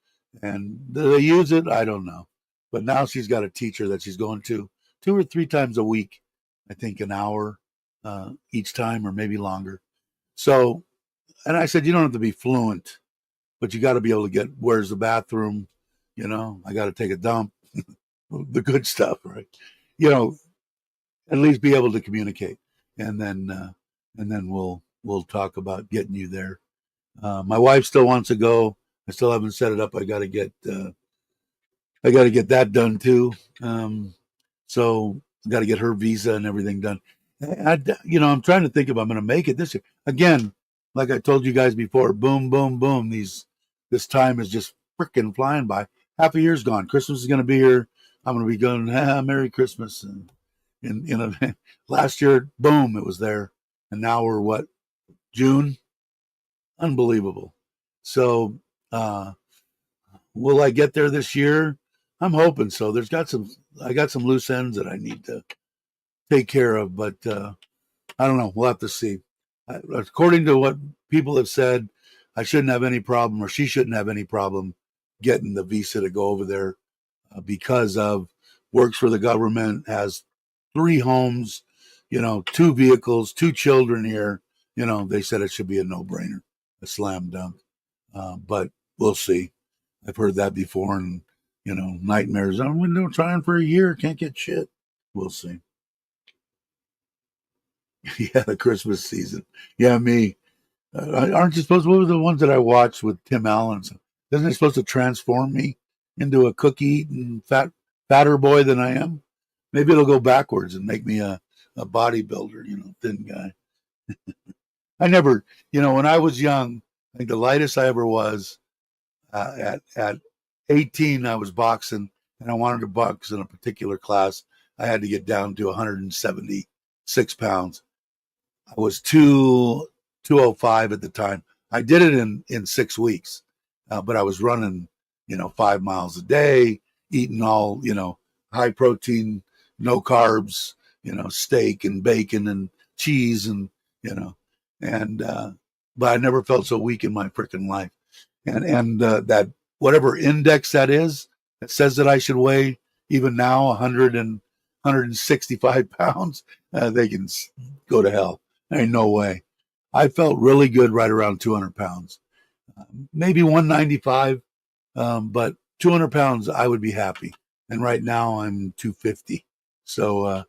And do they use it? I don't know. But now she's got a teacher that she's going to 2 or 3 times a week, I think an hour each time, or maybe longer. So, and I said, you don't have to be fluent, but you got to be able to get, where's the bathroom? You know, I got to take a dump, the good stuff, right? You know, at least be able to communicate, and then we'll talk about getting you there. My wife still wants to go. I still haven't set it up. I got to get that done too. So I got to get her visa and everything done. You know, I'm trying to think if I'm going to make it this year. Again, like I told you guys before, boom, boom, boom. This time is just freaking flying by. Half a year's gone. Christmas is going to be here. I'm going to be going, Merry Christmas. And you know, last year, boom, it was there. And now we're what, June? Unbelievable. So, will I get there this year? I'm hoping so. I got some loose ends that I need to take care of, but I don't know. We'll have to see. According to what people have said, I shouldn't have any problem, or she shouldn't have any problem getting the visa to go over there because of works for the government, has 3 homes, you know, 2 vehicles, 2 children here. You know, they said it should be a no-brainer, a slam dunk. But we'll see. I've heard that before, and you know, nightmares. I'm window trying for a year, can't get shit. We'll see. Yeah, the Christmas season. Yeah, me. Aren't you supposed? What were the ones that I watched with Tim Allen? Isn't it supposed to transform me into a cookie-eating fatter boy than I am? Maybe it'll go backwards and make me a bodybuilder, you know, thin guy. I never, you know, when I was young, I think the lightest I ever was at 18. I was boxing, and I wanted to box in a particular class. I had to get down to 176 pounds. I was 205 at the time. I did it in 6 weeks, but I was running, 5 miles a day, eating all, high protein, no carbs, steak and bacon and cheese and, you know, and, but I never felt so weak in my freaking life. And that whatever index that is, that says that I should weigh even now 100 and 165 pounds, they can go to hell. There ain't no way. I felt really good right around 200 pounds, maybe 195, but 200 pounds, I would be happy. And right now I'm 250. So,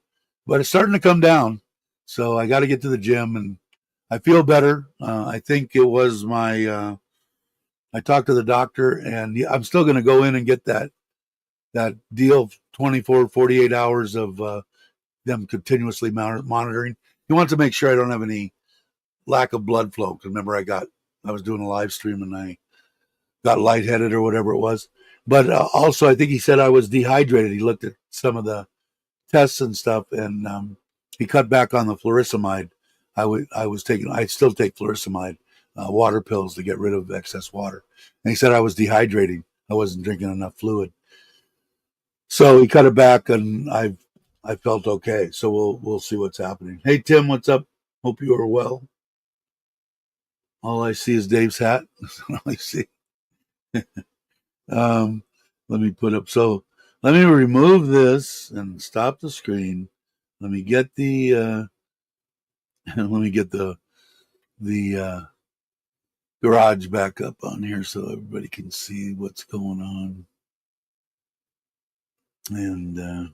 but it's starting to come down. So I got to get to the gym and I feel better. I think it was I talked to the doctor and I'm still going to go in and get that deal 24, 48 hours of them continuously monitoring. He wants to make sure I don't have any lack of blood flow. Because remember, I was doing a live stream and I got lightheaded or whatever it was. But also, I think he said I was dehydrated. He looked at some of the tests and stuff, and he cut back on the fluorescimide. I still take fluorescimide, water pills to get rid of excess water. And he said I was dehydrating. I wasn't drinking enough fluid. So he cut it back, and I felt okay. So we'll see what's happening. Hey Tim, what's up? Hope you are well. All I see is Dave's hat. That's all I see. Let me put up. So let me remove this and stop the screen. Let me get the garage back up on here so everybody can see what's going on. And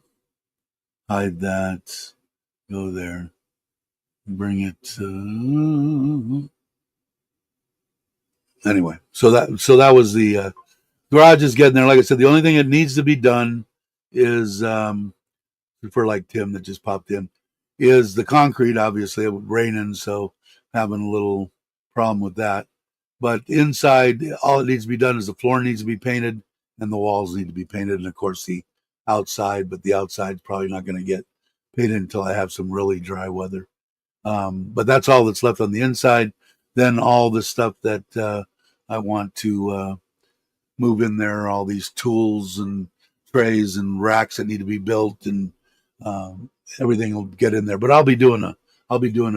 hide that. Go there. Bring it to... Anyway, so that was the garage is getting there. Like I said, the only thing that needs to be done is for like Tim that just popped in is the concrete. Obviously, it was raining, so having a little problem with that. But inside, all it needs to be done is the floor needs to be painted and the walls need to be painted, and of course the outside. But the outside's probably not going to get painted until I have some really dry weather. But that's all that's left on the inside. Then all the stuff that I want to move in there, all these tools and trays and racks that need to be built, and everything will get in there. But I'll be doing a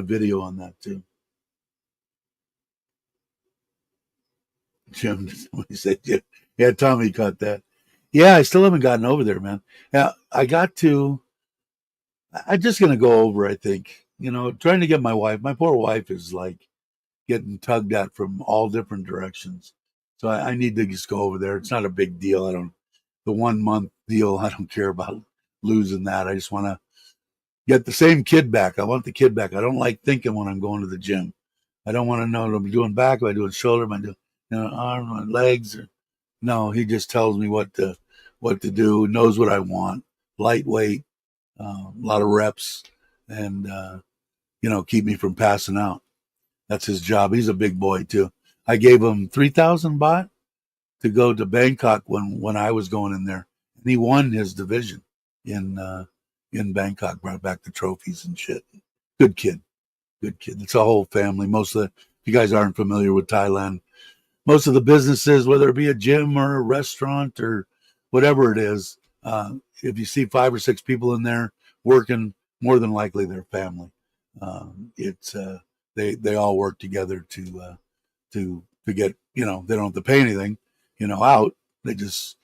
video on that too. Jim, what you say, Jim? Yeah, Tommy caught that. Yeah, I still haven't gotten over there, man. Yeah, I'm just gonna go over. I think trying to get my poor wife is like getting tugged at from all different directions. So I need to just go over there. It's not a big deal. The 1 month deal, I don't care about losing that. I just want to get the same kid back. I want the kid back. I don't like thinking when I'm going to the gym. I don't want to know what I'm doing back, am I doing shoulder, am I doing arm, my legs. No, he just tells me what to do, knows what I want. Lightweight, a lot of reps, and keep me from passing out. That's his job. He's a big boy too. I gave him 3,000 baht to go to Bangkok when I was going in there, and he won his division in Bangkok. Brought back the trophies and shit. Good kid. It's a whole family. If you guys aren't familiar with Thailand, most of the businesses, whether it be a gym or a restaurant or whatever it is, if you see 5 or 6 people in there working, more than likely they're family. They all work together to get, they don't have to pay anything, out. They just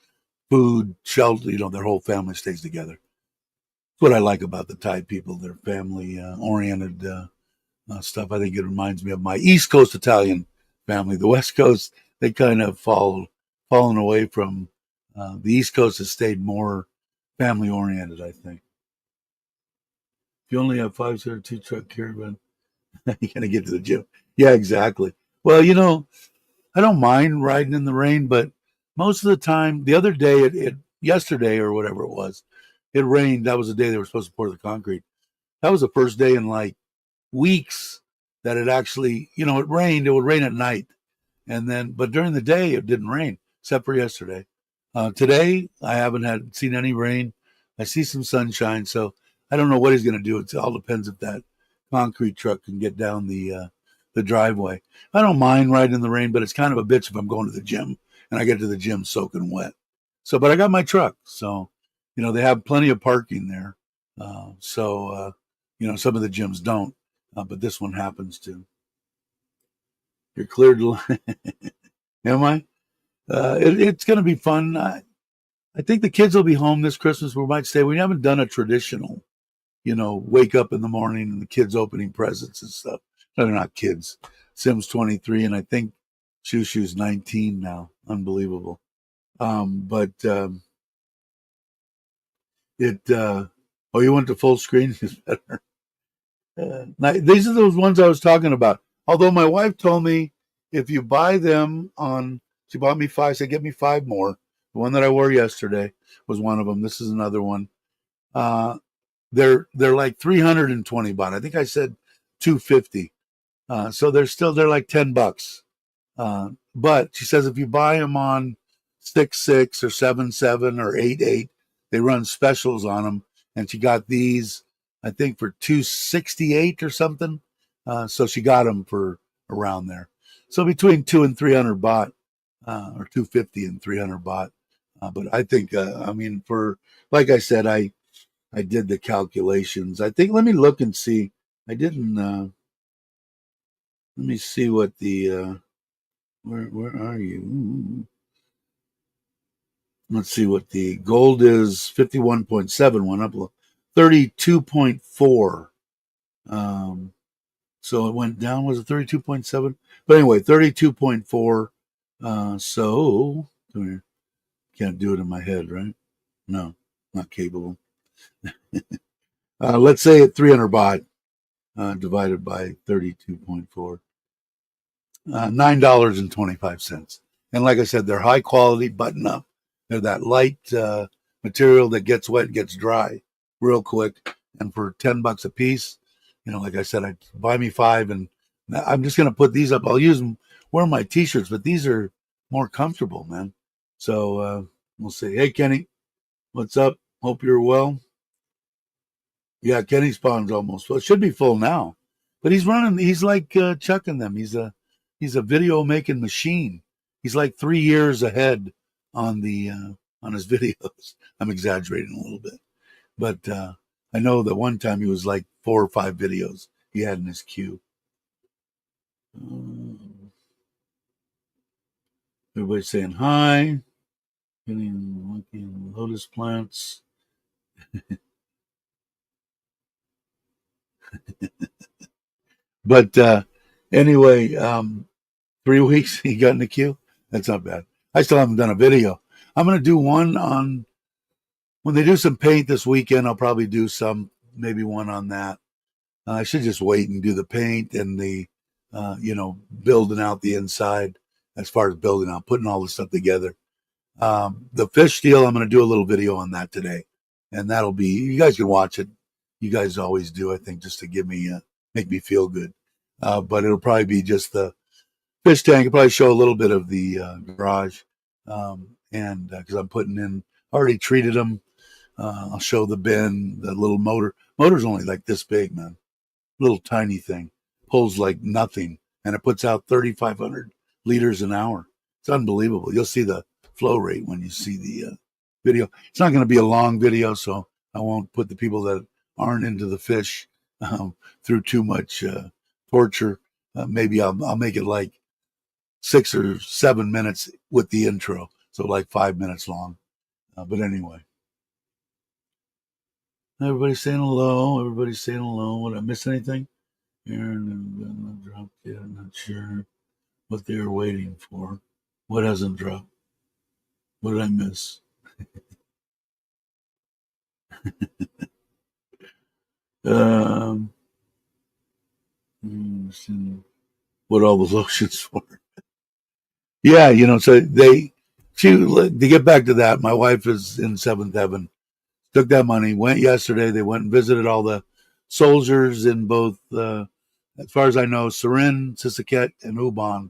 food, shelter, their whole family stays together. That's what I like about the Thai people. They're family oriented stuff. I think it reminds me of my East Coast Italian family. The West Coast, they kind of fallen away from the East Coast has stayed more family oriented, I think. If you only have 5-seater, 2-truck caravan, you're gonna get to the gym. Yeah, exactly. Well, I don't mind riding in the rain, but most of the time, the other day, yesterday or whatever it was, it rained. That was the day they were supposed to pour the concrete. That was the first day in like weeks that it actually, it rained. It would rain at night, And then, but during the day, it didn't rain, except for yesterday. Today, I haven't seen any rain. I see some sunshine, so I don't know what he's going to do. It all depends if that concrete truck can get down the driveway. I don't mind riding in the rain, but it's kind of a bitch if I'm going to the gym and I get to the gym soaking wet. So, but I got my truck, so they have plenty of parking there. Some of the gyms don't, but this one happens to. You're cleared to Am I? It's going to be fun. I think the kids will be home this Christmas. We might stay. We haven't done a traditional, wake up in the morning and the kids opening presents and stuff. No, they're not kids. Sim's 23, and I think Shushu's 19 now. Unbelievable. But you went to full screen? Is better. These are those ones I was talking about. Although my wife told me if you buy them she bought me 5, said get me 5 more. The one that I wore yesterday was one of them. This is another one. They're like 320 baht. I think I said 250. So they're like $10. But she says if you buy them on 6.6 or 7.7 or 8.8, they run specials on them. And she got these, I think, for 268 or something. So she got them for around there. So between 200 and 300 baht, or 250 and 300 baht. But I think, like I said, I did the calculations. I think, let me look and see. I didn't, let me see what the, where are you? Let's see what the gold is. 51.7 up 32.4. So it went down. Was it 32.7? But anyway, 32.4. So come here. Can't do it in my head, right? No, not capable. Let's say at 300 baht divided by 32.4. $9.25. And like I said, they're high quality button up. They're that light material that gets wet and gets dry real quick. And for $10 a piece, like I said, I'd buy me 5, and I'm just going to put these up. I'll use them, wear my t-shirts, but these are more comfortable, man. So we'll see. Hey, Kenny, what's up? Hope you're well. Yeah, Kenny's pond's almost full. It should be full now, but he's running. He's like chucking them. He's a video making machine. He's like 3 years ahead on his videos. I'm exaggerating a little bit, but I know that one time he was like 4 or 5 videos he had in his queue. Everybody's saying hi. Getting lotus plants. But anyway, 3 weeks he got in the queue. That's not bad. I still haven't done a video. I'm going to do one on when they do some paint this weekend. I'll probably do maybe one on that. I should just wait and do the paint and the, building out the inside. As far as building out, putting all the stuff together. The fish deal, I'm going to do a little video on that today, and that'll be. You guys can watch it. You guys always do, I think, just to make me feel good. But it'll probably be just the fish tank. I'll probably show a little bit of the garage, and because I'm putting in, already treated them. I'll show the bin, the little motor. Motor's only like this big, man. Little tiny thing, pulls like nothing, and it puts out 3,500 liters an hour. It's unbelievable. You'll see the flow rate when you see the video. It's not going to be a long video, so I won't put the people that aren't into the fish through too much torture. Maybe I'll make it like 6 or 7 minutes with the intro, so like 5 minutes long. But anyway, everybody's saying hello. Everybody's saying hello. Did I miss anything? Aaron dropped yet. I'm not sure what they were waiting for. What hasn't dropped? What did I miss? What all the lotions for? Yeah, so to get back to that, my wife is in 7th heaven. Took that money, went yesterday. They went and visited all the soldiers in both, as far as I know, Surin, Sisaket, and Ubon.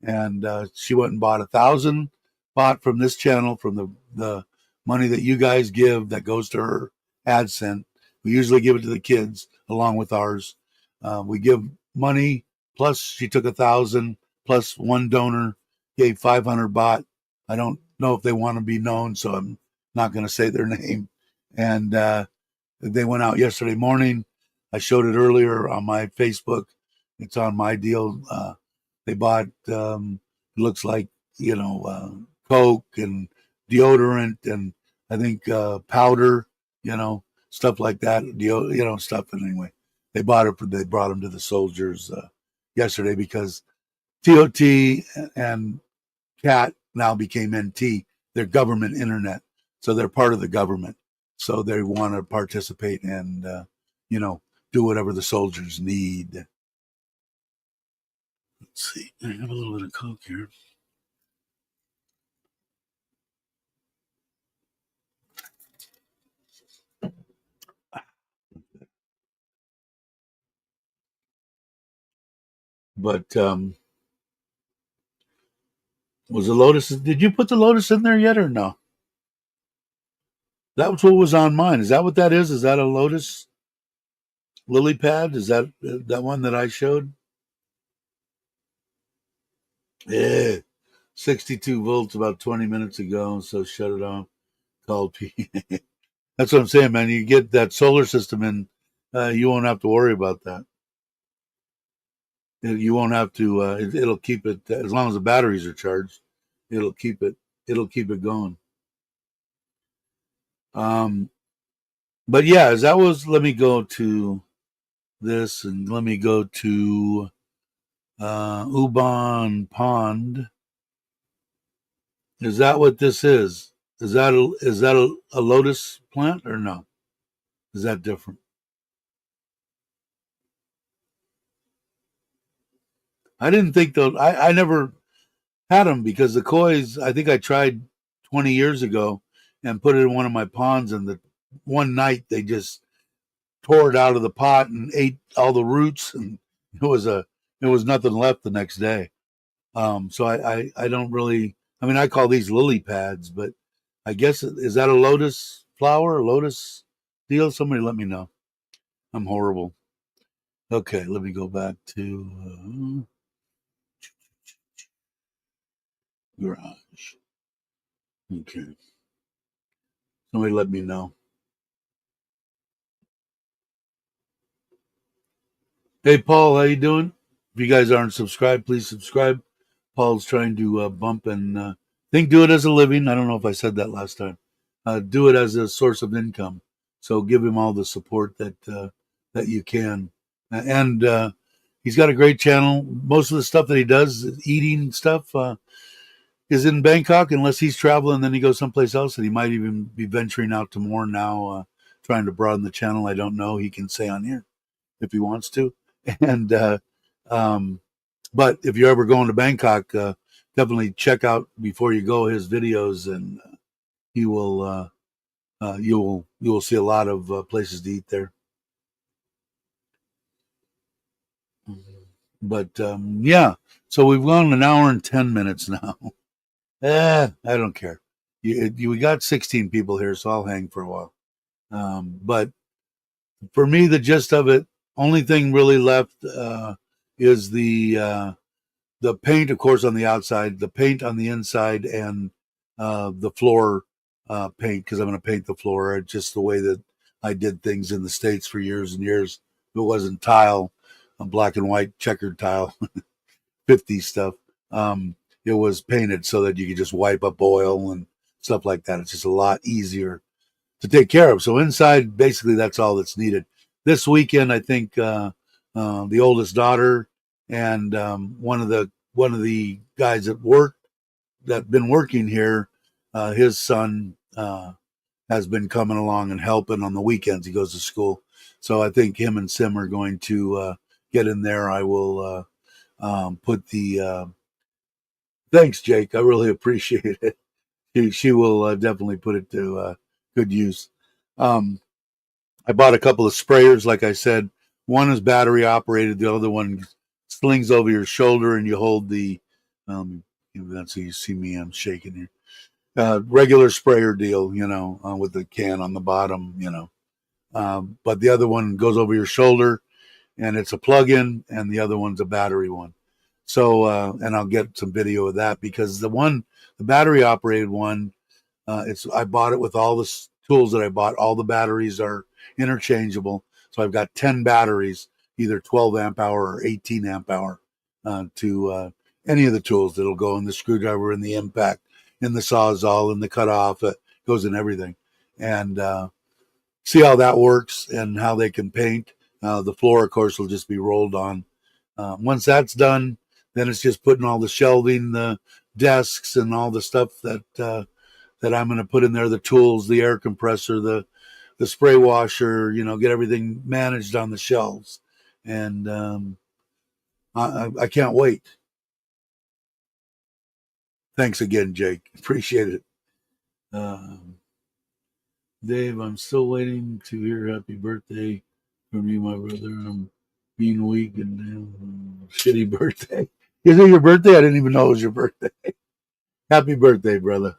and she went and bought 1,000 bought from this channel, from the money that you guys give that goes to her AdSense. We usually give it to the kids along with ours. We give money, plus she took 1,000, plus one donor gave 500 baht. I don't know if they want to be known, so I'm not going to say their name. And they went out yesterday morning. I showed it earlier on my Facebook. It's on my deal. They bought, it looks like, Coke and deodorant and I think powder, stuff like that. Stuff. And anyway, they bought it. They brought them to the soldiers yesterday because TOT and CAT now became NT. They're government internet, so they're part of the government. So they want to participate and do whatever the soldiers need. Let's see. I have a little bit of Coke here. But was the lotus? Did you put the lotus in there yet or no? That was what was on mine. Is that what that is? Is that a lotus lily pad? Is that one that I showed? Yeah, 62 volts about 20 minutes ago. So shut it off. Called P. That's what I'm saying, man. You get that solar system in, you won't have to worry about that. You won't have to. It'll keep it as long as the batteries are charged. It'll keep it. It'll keep it going. But yeah, as that was. Let me go to this and let me go to Ubon Pond. Is that what this is? Is that a lotus plant or no? Is that different? I didn't think though. I never had them because the koi's. I think I tried 20 years ago and put it in one of my ponds, and the one night they just tore it out of the pot and ate all the roots, and it was nothing left the next day. So I don't really. I mean, I call these lily pads, but I guess is that a lotus flower, a lotus deal? Somebody let me know. I'm horrible. Okay, let me go back to garage. Okay, somebody let me know. Hey, Paul, how you doing? If you guys aren't subscribed, please subscribe. Paul's trying to bump and think do it as a living. I don't know if I said that last time. Do it as a source of income. So give him all the support that you can. And he's got a great channel. Most of the stuff that he does, eating stuff, is in Bangkok, unless he's traveling. Then he goes someplace else, and he might even be venturing out to more now, trying to broaden the channel. I don't know. He can say on here if he wants to. And but if you're ever going to Bangkok, definitely check out before you go his videos, and he will you will see a lot of places to eat there. But yeah, so we've gone an hour and 10 minutes now. I don't care. We got 16 people here, so I'll hang for a while. But for me, the gist of it, only thing really left is the paint, of course, on the outside, the paint on the inside, and the floor paint, because I'm going to paint the floor just the way that I did things in the States for years and years. If it wasn't tile, black and white checkered tile, 50s stuff. It was painted so that you could just wipe up oil and stuff like that. It's just a lot easier to take care of. So inside, basically, that's all that's needed. This weekend, I think the oldest daughter and one of the guys at work that been working here, his son has been coming along and helping on the weekends. He goes to school, so I think him and Sim are going to get in there. I will put the thanks, Jake. I really appreciate it. She will definitely put it to good use. I bought a couple of sprayers, like I said. One is battery operated. The other one slings over your shoulder, and you hold the That's so you see me. I'm shaking here. Regular sprayer deal, with the can on the bottom, but the other one goes over your shoulder, and it's a plug-in, and the other one's a battery one. So, and I'll get some video of that because the battery operated one, I bought it with all the tools that I bought. All the batteries are interchangeable, so I've got 10 batteries, either 12 amp hour or 18 amp hour, to any of the tools that'll go in the screwdriver, in the impact, in the sawzall, in the cutoff. It goes in everything, and see how that works and how they can paint. The floor, of course, will just be rolled on. Once that's done, then it's just putting all the shelving, the desks, and all the stuff that I'm going to put in there, the tools, the air compressor, the spray washer, get everything managed on the shelves. And I can't wait. Thanks again, Jake. Appreciate it. Dave, I'm still waiting to hear happy birthday from you, my brother. I'm being weak and shitty birthday. Is it your birthday? I didn't even know it was your birthday. Happy birthday, brother.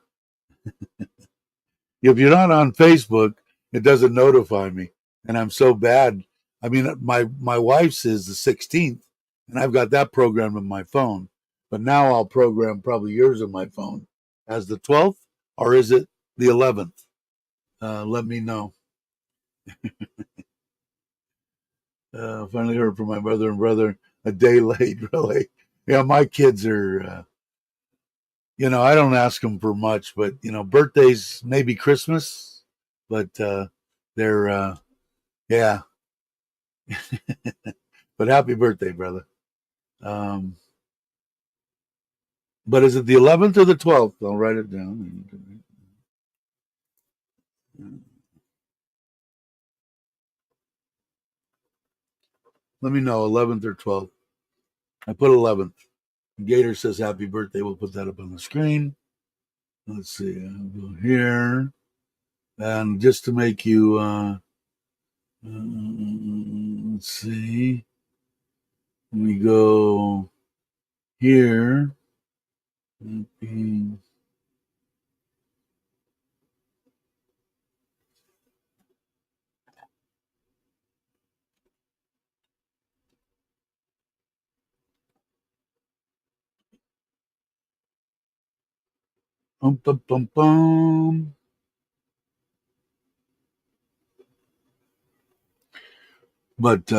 If you're not on Facebook, it doesn't notify me, and I'm so bad. I mean, my wife's is the 16th, and I've got that programmed on my phone. But now I'll program probably yours on my phone as the 12th, or is it the 11th? Let me know. Finally heard from my mother and brother a day late, really. Yeah, my kids are, I don't ask them for much, but, birthdays, maybe Christmas, but they're, yeah. But happy birthday, brother. Um, but is it the 11th or the 12th? I'll write it down. Let me know, 11th or 12th. I put 11th. Gator says happy birthday. We'll put that up on the screen. Let's see. I'll go here. And just to make you, let's see. We go here. Bum, bum, bum, bum. But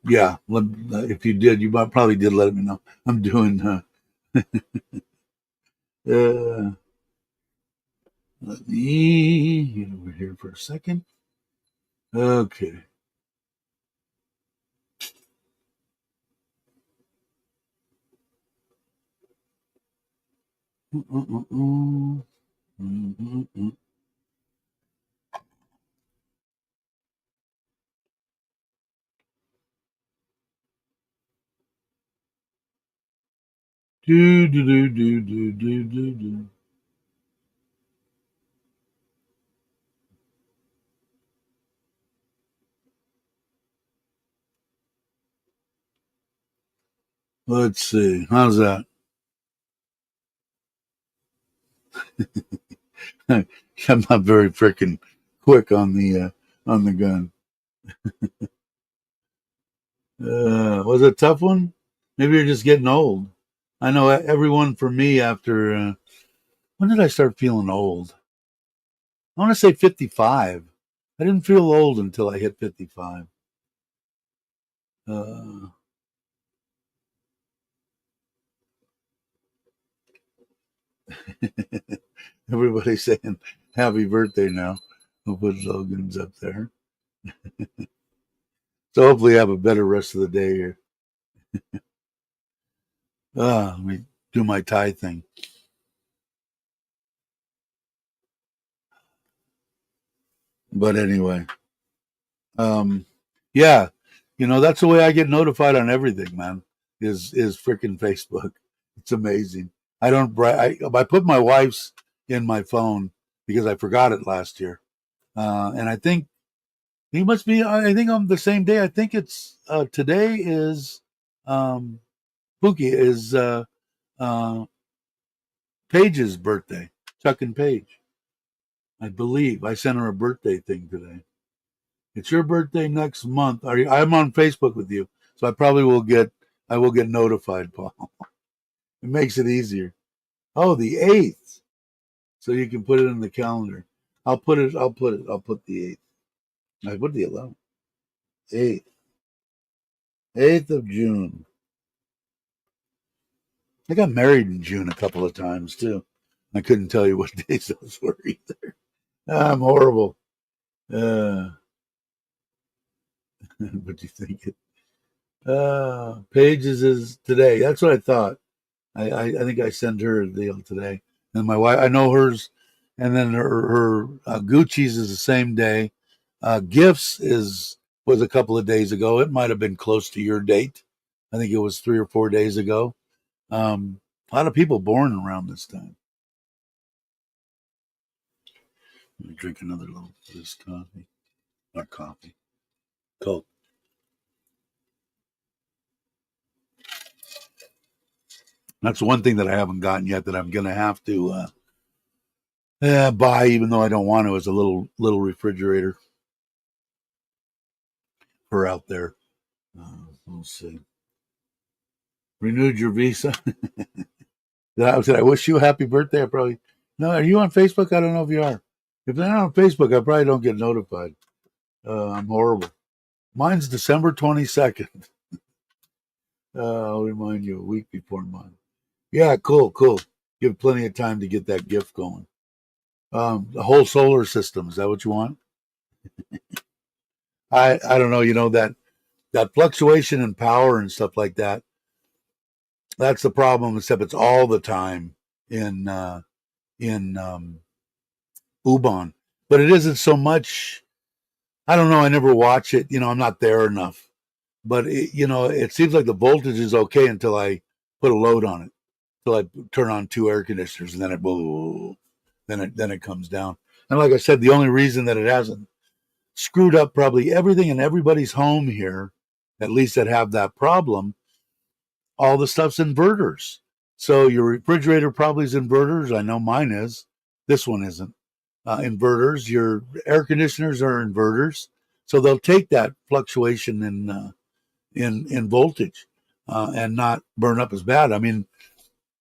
yeah, if you did, you probably did let me know. I'm doing. Let me get over here for a second. Okay. Do do do do do do do do. Let's see. How's that? I'm not very freaking quick on the gun. Was it a tough one? Maybe you're just getting old. I know everyone for me after when did I start feeling old? I want to say 55. I didn't feel old until I hit 55. Uh, Everybody's saying happy birthday now. We'll put Logan's up there. So hopefully have a better rest of the day here. Let me do my tie thing. But anyway, um, yeah, that's the way I get notified on everything, man. Is freaking Facebook. It's amazing. I don't. I put my wife's in my phone because I forgot it last year, and I think he must be. I think on the same day. I think it's today is Pookie is Paige's birthday. Chuck and Paige. I believe I sent her a birthday thing today. It's your birthday next month. I'm on Facebook with you, so I will get notified, Paul. It makes it easier. Oh, the 8th. So you can put it in the calendar. I'll put the 8th. I put the 11th. 8th. 8th of June. I got married in June a couple of times too. I couldn't tell you what days those were either. I'm horrible. Uh, but you think it? Pages is today. That's what I thought. I think I sent her a deal today. And my wife, I know hers, and then her Gucci's is the same day. Gifts was a couple of days ago. It might have been close to your date. I think it was 3 or 4 days ago. A lot of people born around this time. Let me drink another little of this coffee. Not coffee. Coke. That's one thing that I haven't gotten yet that I'm going to have to buy, even though I don't want to, is a little refrigerator for out there. Let's see. Renewed your visa. Did I wish you a happy birthday? I probably no. Are you on Facebook? I don't know if you are. If they're not on Facebook, I probably don't get notified. I'm horrible. Mine's December 22nd. I'll remind you a week before mine. Yeah, cool. Give plenty of time to get that gift going. The whole solar system, is that what you want? I don't know. You know that fluctuation in power and stuff like that. That's the problem. Except it's all the time in Ubon, but it isn't so much. I don't know. I never watch it. I'm not there enough. But it seems like the voltage is okay until I put a load on it. Until I turn on 2 air conditioners, and then it comes down. And like I said, the only reason that it hasn't screwed up probably everything in everybody's home here, at least that have that problem, all the stuff's inverters. So your refrigerator probably is inverters. I know mine is. This one isn't. Inverters. Your air conditioners are inverters. So they'll take that fluctuation in voltage and not burn up as bad. I mean,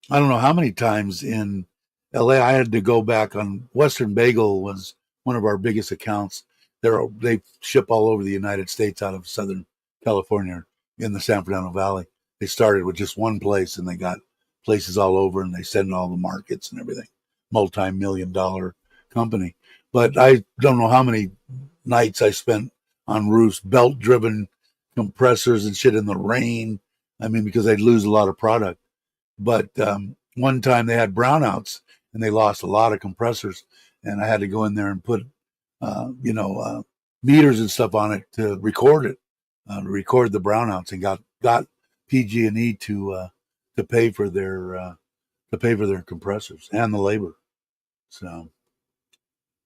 I don't know how many times in LA I had to go back on. Western Bagel was one of our biggest accounts. They ship all over the United States out of Southern California in the San Fernando Valley. They started with just one place and they got places all over, and they send all the markets and everything. Multi-million-dollar company. But I don't know how many nights I spent on roofs, belt-driven compressors and shit in the rain. I mean, because they'd lose a lot of product. But one time they had brownouts and they lost a lot of compressors, and I had to go in there and put, meters and stuff on it to record it, to record the brownouts, and got PG&E to pay for their compressors and the labor. So,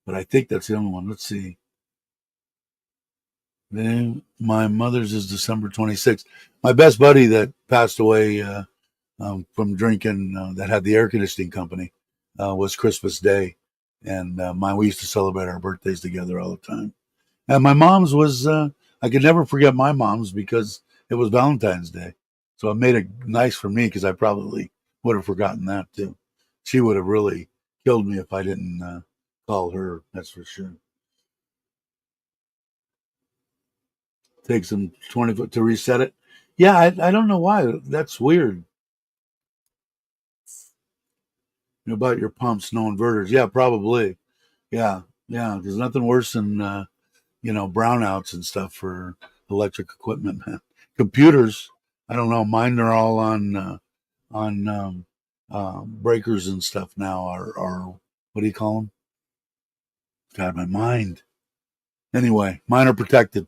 but I think that's the only one. Let's see. Then my mother's is December 26th. My best buddy that passed away from drinking, that had the air conditioning company, was Christmas Day, and we used to celebrate our birthdays together all the time. And my mom's was I could never forget my mom's because it was Valentine's Day, so it made it nice for me because I probably would have forgotten that too. She would have really killed me if I didn't call her. That's for sure. Takes them 20 foot to reset it. Yeah, I don't know why. That's weird. About your pumps, no inverters. Yeah, probably. Yeah, yeah. There's nothing worse than brownouts and stuff for electric equipment, man. Computers, I don't know. Mine are all on breakers and stuff now. Are what do you call them? God, my mind. Anyway, mine are protected.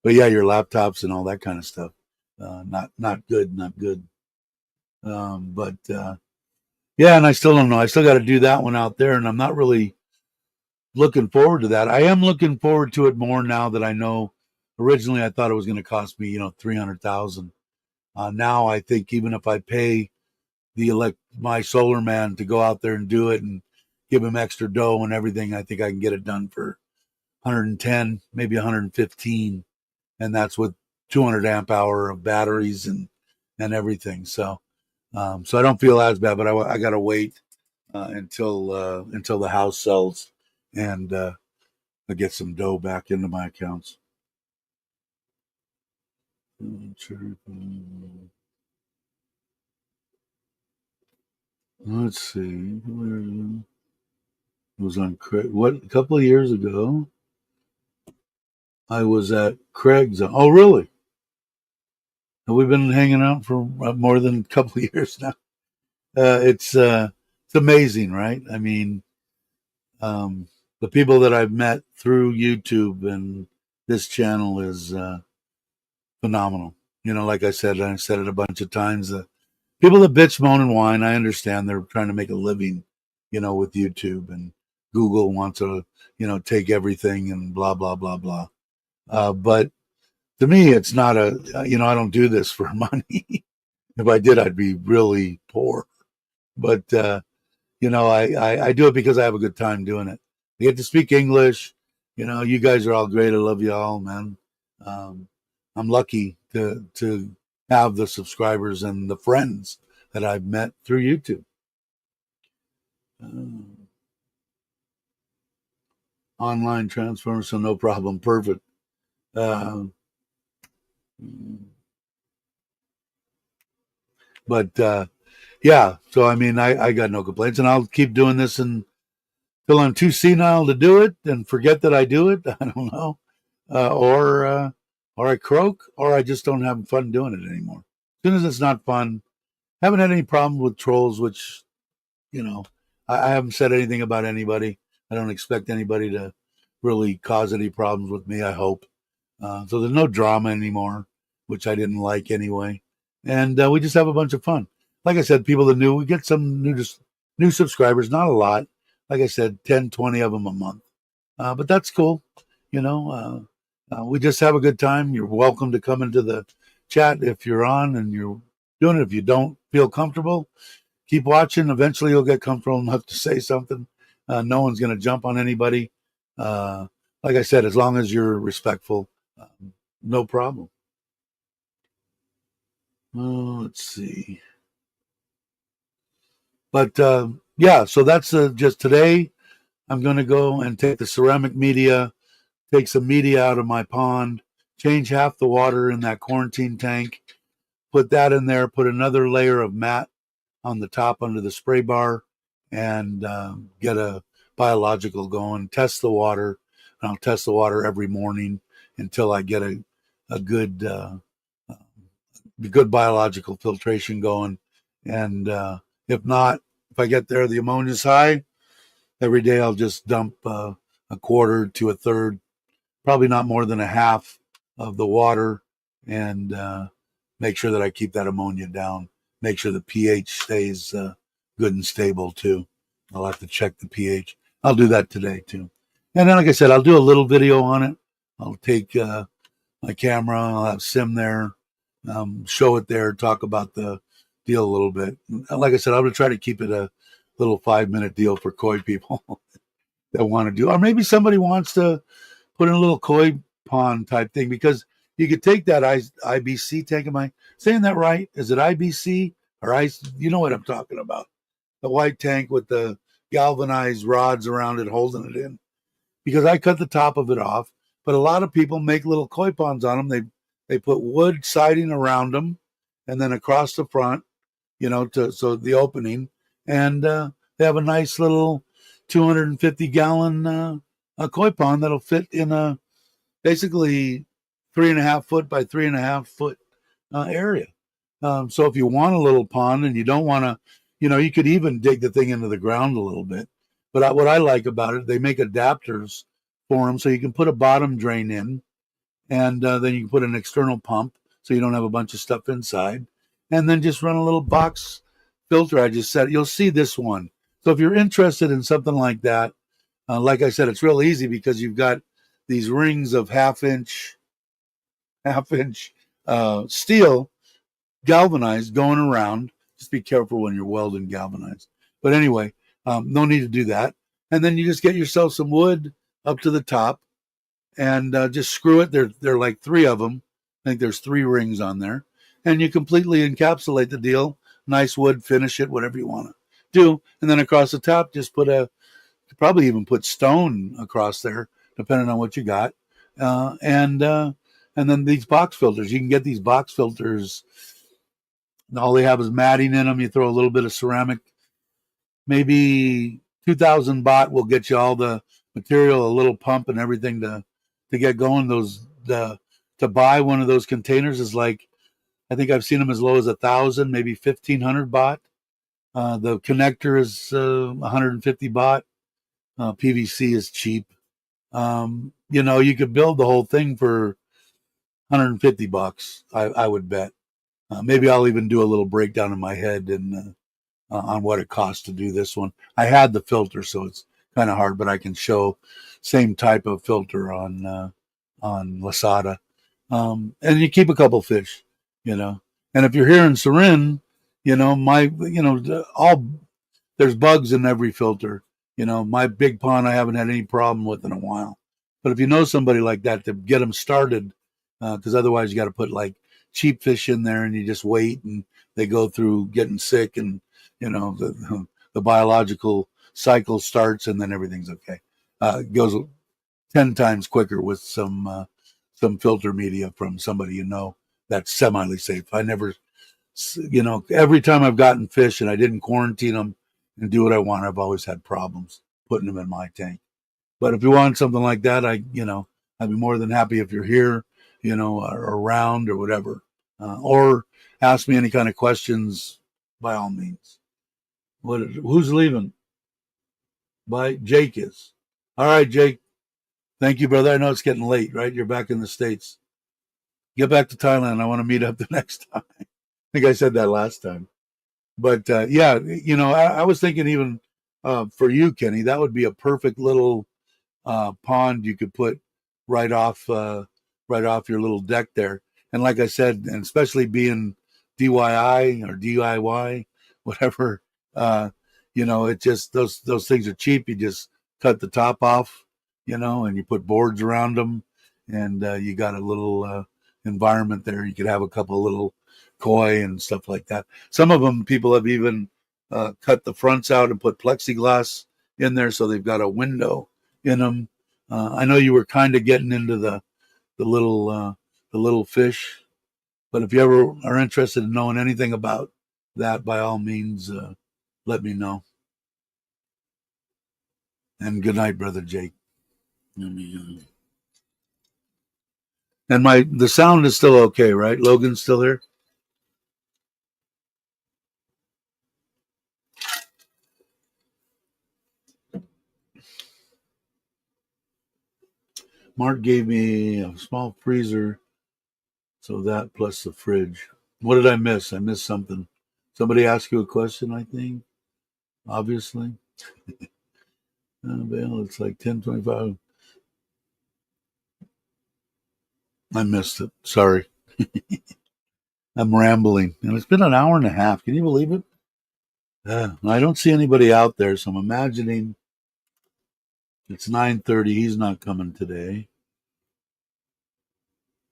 But yeah, your laptops and all that kind of stuff, not good, not good. But yeah, and I still don't know. I still got to do that one out there, and I'm not really looking forward to that. I am looking forward to it more now that I know. Originally, I thought it was going to cost me, 300,000. Now I think even if I pay my solar man to go out there and do it and give him extra dough and everything. I think I can get it done for 110, maybe 115, and that's with 200 amp hour of batteries and everything. So so I don't feel as bad, but I got to wait until the house sells and I get some dough back into my accounts. Let's see. It was on Craig. What, a couple of years ago, I was at Craig's. Oh, really? Have we been hanging out for more than a couple of years now? It's amazing, right? I mean, the people that I've met through YouTube and this channel is phenomenal. You know, like I said it a bunch of times. People that bitch, moan, and whine, I understand they're trying to make a living, you know, with YouTube, and Google wants to, you know, take everything and blah blah blah blah. But to me, it's not you know, I don't do this for money. If I did, I'd be really poor. But you know, I do it because I have a good time doing it. I get to speak English. You know, you guys are all great. I love you all, man. Um, I'm lucky to have the subscribers and the friends that I've met through YouTube. Online transfer, so no problem. Perfect. Uh, but yeah, so I mean, I got no complaints, and I'll keep doing this until I'm too senile to do it and forget that I do it. I don't know, or I croak, or I just don't have fun doing it anymore. As soon as it's not fun, haven't had any problem with trolls, which, you know, I haven't said anything about anybody. I don't expect anybody to really cause any problems with me, I hope. So there's no drama anymore, which I didn't like anyway. And we just have a bunch of fun. Like I said, people that we get some new subscribers, not a lot. Like I said, 10, 20 of them a month. But that's cool. You know, we just have a good time. You're welcome to come into the chat if you're on and you're doing it. If you don't feel comfortable, keep watching. Eventually, you'll get comfortable enough to say something. No one's going to jump on anybody. Like I said, as long as you're respectful, no problem. Let's see. But yeah, so that's just today. I'm going to go and take the ceramic media, take some media out of my pond, change half the water in that quarantine tank, put that in there, put another layer of mat on the top under the spray bar, and get a biological going, test the water. And I'll test the water every morning until I get a good biological filtration going. And if not, if I get there, the ammonia's high, every day I'll just dump a quarter to a third, probably not more than a half of the water, and make sure that I keep that ammonia down. Make sure the pH stays good and stable too. I'll have to check the pH. I'll do that today too. And then, like I said, I'll do a little video on it. I'll take my camera. I'll have Sim there, show it there, talk about the deal a little bit. Like I said, I'm going to try to keep it a little 5-minute deal for koi people that want to do, or maybe somebody wants to put in a little koi pond type thing, because you could take that IBC tank. Am I saying that right? Is it IBC or ice? You know what I'm talking about. The white tank with the galvanized rods around it holding it in. Because I cut the top of it off, but a lot of people make little koi ponds on them. They put wood siding around them, and then across the front, you know, so the opening, and they have a nice little 250-gallon koi pond that'll fit in a basically 3.5 foot by 3.5 foot area. So if you want a little pond and you don't want to, you know, you could even dig the thing into the ground a little bit. But what I like about it, they make adapters for them, so you can put a bottom drain in, and then you can put an external pump, so you don't have a bunch of stuff inside, and then just run a little box filter. I just said, you'll see this one. So if you're interested in something like that, like I said, it's real easy because you've got these rings of half-inch steel galvanized going around. Just be careful when you're welding galvanized. But anyway, no need to do that. And then you just get yourself some wood up to the top and just screw it. There are like three of them. I think there's three rings on there, and you completely encapsulate the deal. Nice wood, finish it, whatever you want to do, and then across the top, just put probably even put stone across there, depending on what you got, and then these box filters. You can get these box filters. All they have is matting in them. You throw a little bit of ceramic, maybe 2,000 baht will get you all the material, a little pump and everything to get going. To buy one of those containers is like, I think I've seen them as low as 1,000, maybe 1,500 baht. The connector is 150 baht. PVC is cheap. You could build the whole thing for 150 bucks. I would bet. Maybe I'll even do a little breakdown in my head and on what it costs to do this one. I had the filter, so it's kind of hard, but I can show same type of filter on Lasada. And you keep a couple fish, And if you're here in Surin, all there's bugs in every filter. My big pond I haven't had any problem with in a while. But if you know somebody like that, to get them started, because otherwise you got to put like cheap fish in there and you just wait and they go through getting sick and the biological cycle starts and then everything's okay. It goes 10 times quicker with some filter media from somebody that's semi safe. I never, every time I've gotten fish and I didn't quarantine them and do what I want, I've always had problems putting them in my tank. But if you want something like that, I'd be more than happy if you're here, or around or whatever, or ask me any kind of questions by all means. Who's leaving? Jake is. All right, Jake. Thank you, brother. I know it's getting late, right? You're back in the States. Get back to Thailand. I want to meet up the next time. I think I said that last time. But yeah, I was thinking even for you, Kenny, that would be a perfect little pond you could put right off your little deck there. And like I said, and especially being DIY or DIY, whatever, it just those things are cheap. You just cut the top off, and you put boards around them, and you got a little environment there. You could have a couple little koi and stuff like that. Some of them people have even cut the fronts out and put plexiglass in there, so they've got a window in them. I know you were kind of getting into the little fish, but if you ever are interested in knowing anything about that, by all means, let me know. And good night, brother Jake. And the sound is still okay, right? Logan's still here. Mark gave me a small freezer, so that plus the fridge. What did I miss? I missed something. Somebody asked you a question, I think. Obviously. Well, it's like 10:25. I missed it. Sorry. I'm rambling. And it's been an hour and a half. Can you believe it? I don't see anybody out there, so I'm imagining it's 9:30. He's not coming today.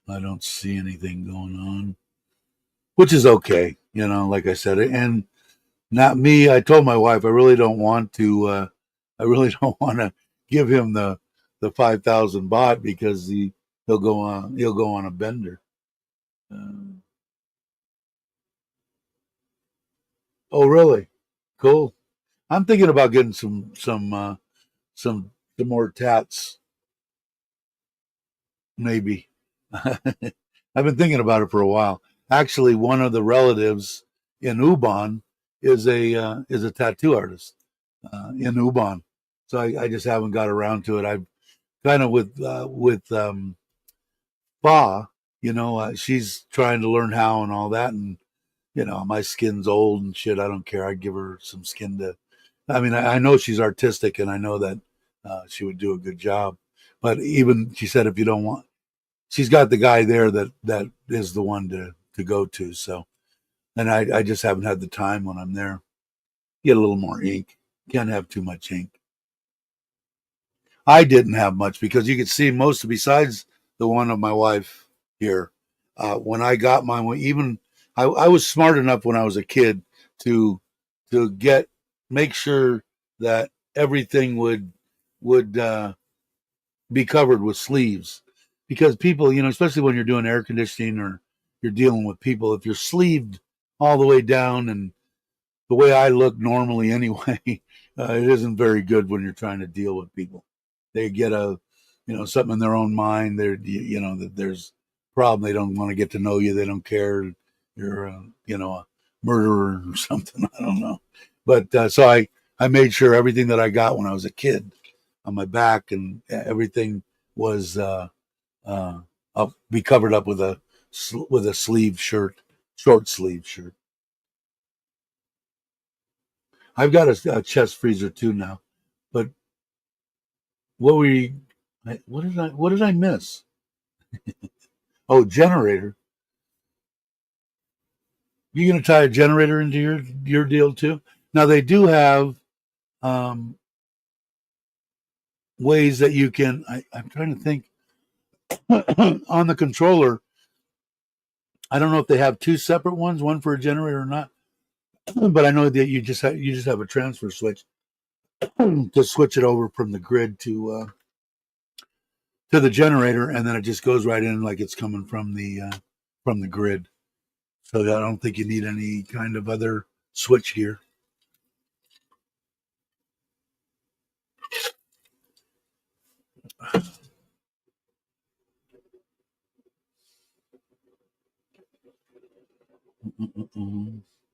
I don't see anything going on, which is okay, like I said. And not me. I told my wife I really don't want to. I really don't want to give him the 5,000 baht because he'll go on a bender. Oh, really? Cool. I'm thinking about getting some more tats, maybe. I've been thinking about it for a while. Actually, one of the relatives in Ubon is a tattoo artist in Ubon, so I just haven't got around to it. I've kind of with Ba, she's trying to learn how and all that, and my skin's old and shit. I don't care. I'd give her some skin to. I mean, I know she's artistic, and I know that she would do a good job. But even she said, if you don't want, she's got the guy there that is the one to go to. So and I just haven't had the time when I'm there. Get a little more ink. Can't have too much ink. I didn't have much because you could see most, besides the one of my wife here. When I got mine, even I was smart enough when I was a kid to get make sure that everything would be covered with sleeves, because people, especially when you're doing air conditioning or you're dealing with people, if you're sleeved all the way down, and the way I look normally anyway, it isn't very good when you're trying to deal with people. They get something in their own mind. That there's a problem. They don't want to get to know you. They don't care. You're, a murderer or something. I don't know. But so I made sure everything that I got when I was a kid on my back and everything was be covered up with a sleeve shirt, short sleeve shirt. I've got a chest freezer too now. But what were you? What did I miss? Oh, generator. You gonna tie a generator into your deal too? Now they do have um, ways that you can. I'm trying to think on the controller. I don't know if they have two separate ones, one for a generator or not. But I know that you just have a transfer switch to switch it over from the grid to the generator, and then it just goes right in like it's coming from the grid. So I don't think you need any kind of other switch here.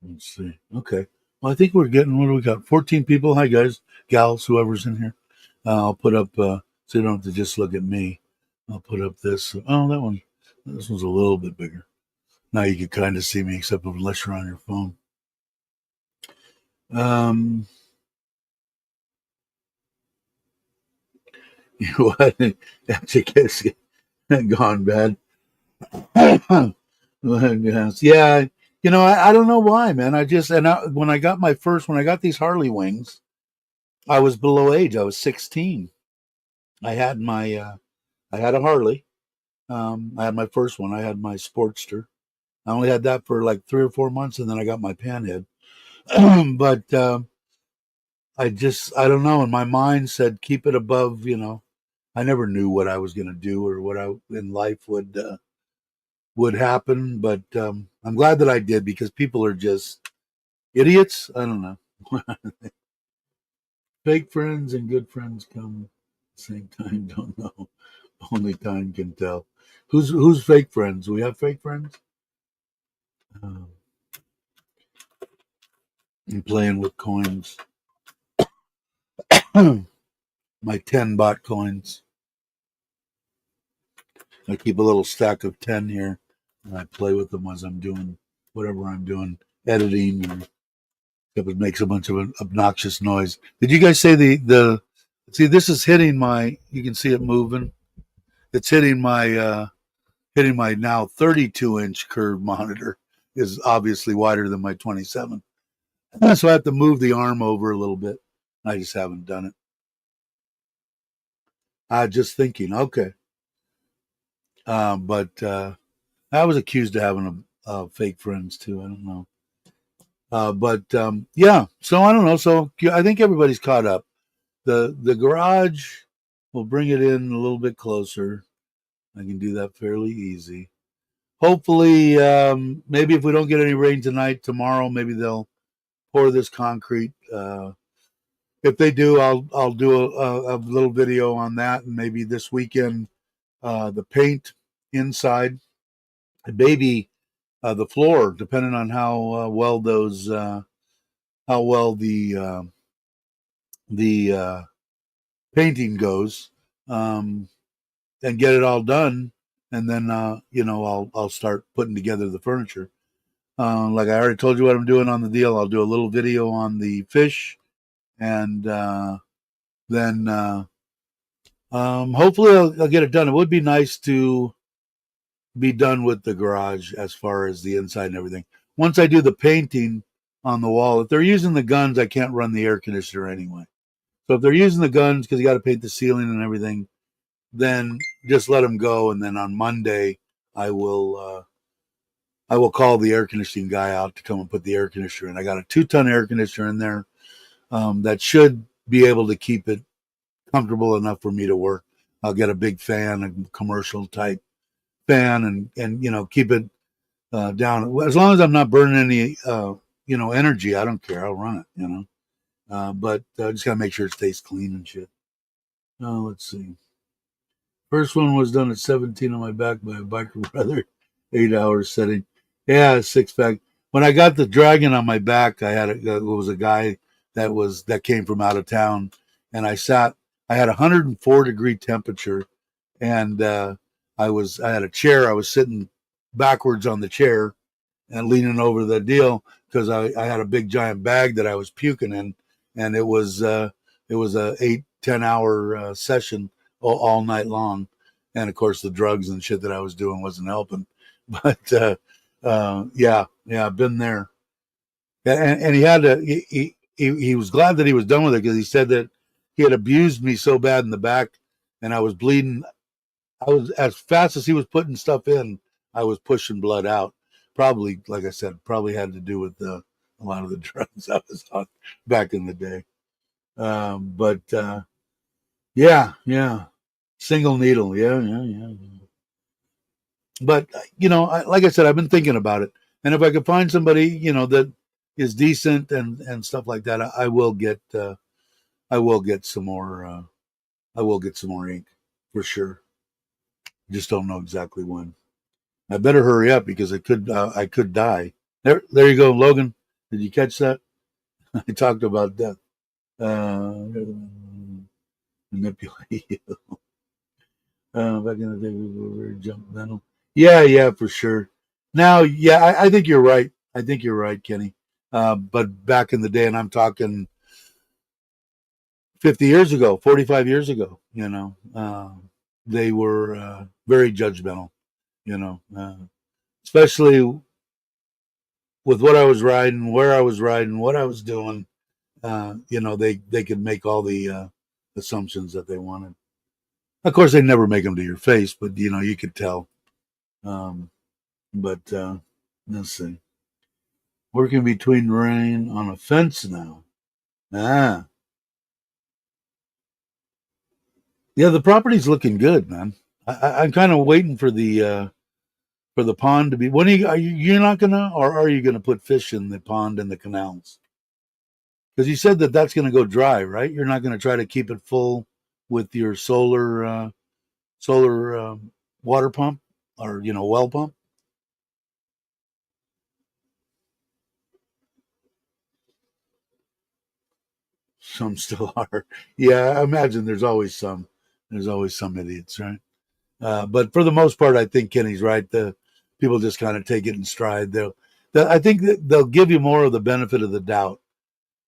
Let's see. Okay. Well, I think we're getting, what do we got? 14 people. Hi, guys, gals, whoever's in here. I'll put up, so you don't have to just look at me. I'll put up this. Oh, this one's a little bit bigger. Now you can kind of see me, except unless you're on your phone. What? That's gone bad. Yes. Yeah. I don't know why, man. When I got these Harley wings, I was below age. I was 16. I had I had a Harley. I had my first one. I had my Sportster. I only had that for like 3 or 4 months, and then I got my Panhead. But I don't know. And my mind said, keep it above. I never knew what I was going to do or what I in life would happen. But I'm glad that I did, because people are just idiots. I don't know. Fake friends and good friends come at the same time. Don't know. Only time can tell. Who's fake friends? Do we have fake friends? I'm playing with coins. My 10 bot coins. I keep a little stack of 10 here, and I play with them as I'm doing whatever I'm doing, editing, or if it makes a bunch of obnoxious noise. Did you guys say the see, this is hitting my, you can see it moving. It's hitting my now 32-inch curved monitor, is obviously wider than my 27. So I have to move the arm over a little bit. I just haven't done it. Just thinking, okay. But I was accused of having fake friends too. I don't know. But yeah, so I don't know. So I think everybody's caught up. The garage, will bring it in a little bit closer. I can do that fairly easy. Hopefully, maybe if we don't get any rain tonight, tomorrow maybe they'll pour this concrete. If they do, I'll do a little video on that, and maybe this weekend the paint inside, and maybe the floor, depending on how well the painting goes, and get it all done, and then I'll start putting together the furniture. Like I already told you what I'm doing on the deal. I'll do a little video on the fish, and then hopefully I'll get it done. It would be nice to be done with the garage as far as the inside and everything. once I do the painting on the wall, if they're using the guns, I can't run the air conditioner anyway. So if they're using the guns because you got to paint the ceiling and everything, then just let them go. And then on Monday, I will I will call the air conditioning guy out to come and put the air conditioner in. I got a 2-ton air conditioner in there that should be able to keep it comfortable enough for me to work. I'll get a big fan, a commercial type fan, and keep it down. As long as I'm not burning any energy, I don't care. I'll run it. But just gotta make sure it stays clean and shit. Let's see. First one was done at 17 on my back by a biker brother. 8 hours setting. Yeah, 6-pack. When I got the dragon on my back, it was a guy that came from out of town, and I had 104-degree temperature, and I had a chair. I was sitting backwards on the chair and leaning over the deal because I had a big giant bag that I was puking in, and it was a 8-10 hour session all night long, and of course the drugs and shit that I was doing wasn't helping. But yeah, I've been there, and he had to. He was glad that he was done with it because he said that he had abused me so bad in the back, and I was bleeding. I was as fast as he was putting stuff in, I was pushing blood out. Probably, like I said, probably had to do with a lot of the drugs I was on back in the day. But yeah, single needle, yeah. But like I said, I've been thinking about it, and if I could find somebody that is decent and stuff like that, I will get some more. I will get some more ink for sure. Just don't know exactly when. I better hurry up because I could die. There you go, Logan. Did you catch that? I talked about death. Manipulate you. Back in the day, we were very judgmental. Yeah, for sure. Now, yeah, I think you're right. I think you're right, Kenny. But back in the day, and I'm talking 50 years ago, 45 years ago, they were very judgmental, especially with what I was riding, where I was riding, what I was doing. They could make all the assumptions that they wanted. Of course, they never make them to your face, but you could tell. But let's see. Working between rain on a fence now. Ah, yeah, the property's looking good, man. I'm kind of waiting for the pond to be. When are you're not gonna, or are you gonna put fish in the pond and the canals? Because you said that that's gonna go dry, right? You're not gonna try to keep it full with your solar water pump or well pump. Some still are. Yeah, I imagine there's always some. There's always some idiots, right? But for the most part, I think Kenny's right. The people just kind of take it in stride. I think that they'll give you more of the benefit of the doubt.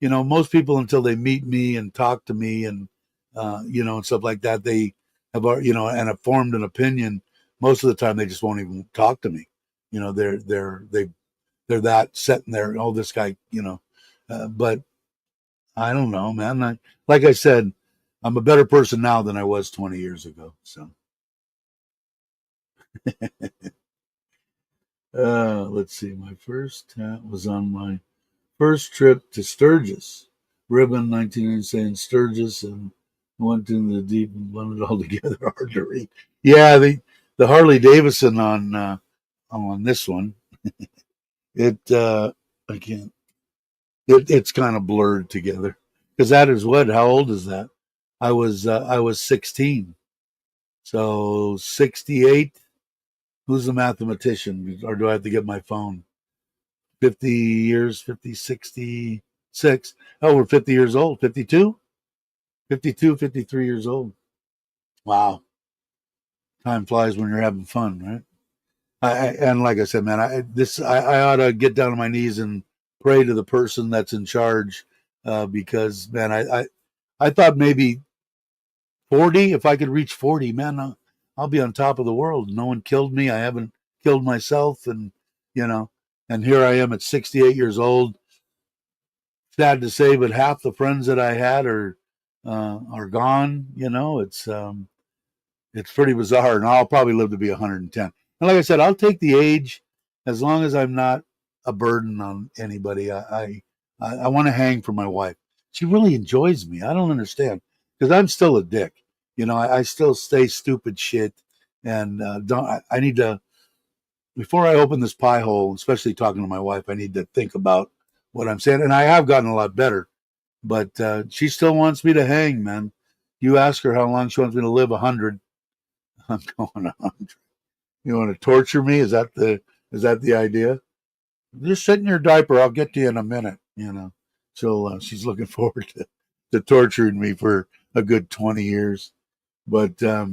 Most people until they meet me and talk to me and and stuff like that, they have and have formed an opinion. Most of the time, they just won't even talk to me. They're that set in there. Oh, this guy, but I don't know, man. Like I said, I'm a better person now than I was 20 years ago. So, let's see. My first hat was on my first trip to Sturgis, Ribbon, 1997, Sturgis, and went into the deep and blended it all together. Hard to read. Yeah, the Harley Davidson on this one. It I can't. It's kind of blurred together because that is what? How old is that? I was 16, so 68. Who's the mathematician? Or do I have to get my phone? 50 years, 50, 66. Oh, we're 50 years old. 52, 52, 53 years old. Wow, time flies when you're having fun, right? And like I said, man, I ought to get down on my knees and pray to the person that's in charge, because man, I thought maybe 40. If I could reach 40, man, I'll be on top of the world. No one killed me. I haven't killed myself, and you know, And here I am at 68 years old. Sad to say, but half the friends that I had are gone. It's pretty bizarre, and I'll probably live to be 110. And like I said, I'll take the age as long as I'm not a burden on anybody. I want to hang for my wife. She really enjoys me. I don't understand because I'm still a dick. I still say stupid shit, and don't. I need to before I open this pie hole, especially talking to my wife. I need to think about what I'm saying, and I have gotten a lot better. But she still wants me to hang, man. You ask her how long she wants me to live. 100. I'm going 100. You want to torture me? Is that the idea? Just sit in your diaper. I'll get to you in a minute. She's looking forward to torturing me for a good 20 years. But uh,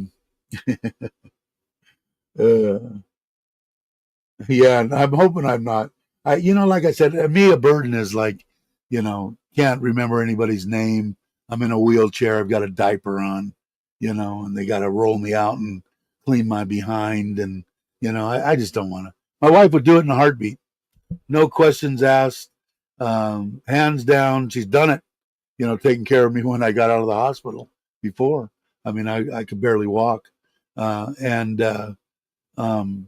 yeah, and I'm hoping I'm not. Like I said, me a burden is like, can't remember anybody's name. I'm in a wheelchair. I've got a diaper on, and they got to roll me out and clean my behind, and I just don't want to. My wife would do it in a heartbeat, no questions asked, hands down. She's done it, taking care of me when I got out of the hospital before. I mean, I could barely walk, and um,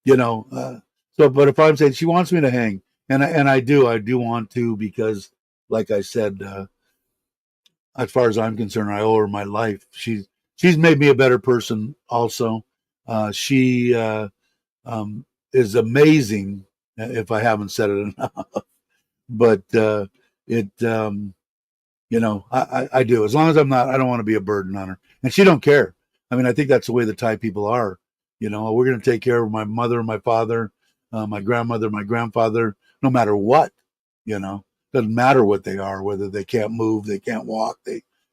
you know. But if I'm saying she wants me to hang, and I do want to because, like I said, as far as I'm concerned, I owe her my life. She's made me a better person. Also, she is amazing. If I haven't said it enough, but it I do. As long as I'm not, I don't want to be a burden on her, and she don't care. I mean, I think that's the way the Thai people are. We're going to take care of my mother, my father, my grandmother, my grandfather, no matter what. Doesn't matter what they are, whether they can't move, they can't walk.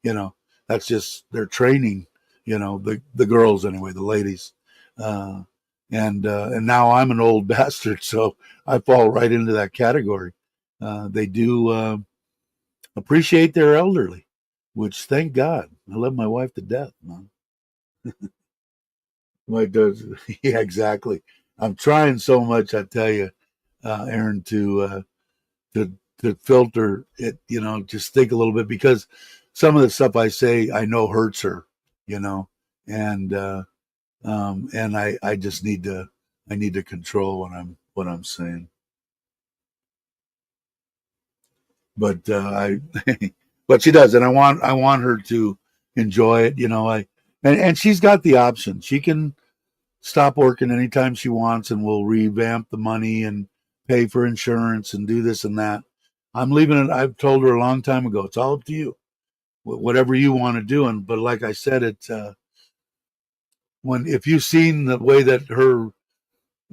You know, that's just their training. The girls anyway, the ladies, uh, and now I'm an old bastard, so I fall right into that category. They do. Appreciate their elderly, which thank God. I love my wife to death, man. My does, yeah, exactly. I'm trying so much, I tell you, Aaron, to to filter it. Just think a little bit because some of the stuff I say, I know hurts her. You know, and I just need to control what I'm saying. But but she does, and I want her to enjoy it. And she's got the option. She can stop working anytime she wants, and we'll revamp the money and pay for insurance and do this and that. I'm leaving it. I've told her a long time ago. It's all up to you, whatever you want to do. And but like I said, it's when if you've seen the way that her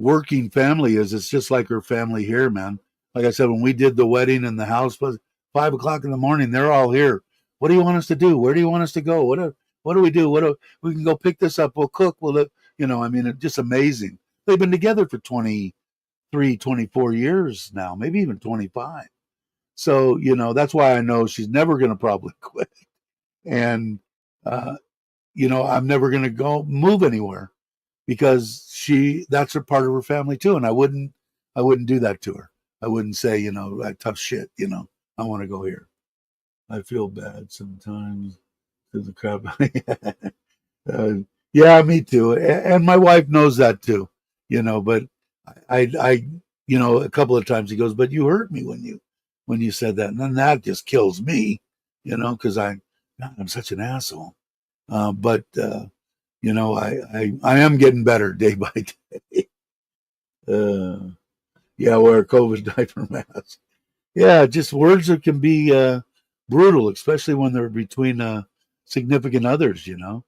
working family is. It's just like her family here, man. Like I said, when we did the wedding and the house was 5 o'clock in the morning, they're all here. What do you want us to do? Where do you want us to go? What do we do? We can go pick this up? We'll cook. I mean, it's just amazing. They've been together for 23, 24 years now, maybe even 25. So, that's why I know she's never going to probably quit. And, uh, I'm never going to go move anywhere because that's a part of her family too, and I wouldn't do that to her. I wouldn't say, that tough shit. I want to go here. I feel bad sometimes to the crap. uh, yeah, me too, and my wife knows that too. But I a couple of times he goes, but you hurt me when you said that, and then that just kills me. Because I'm such an asshole. But I am getting better day by day. Uh, yeah, wear a COVID diaper mask. Yeah, just words that can be brutal, especially when they're between significant others. You're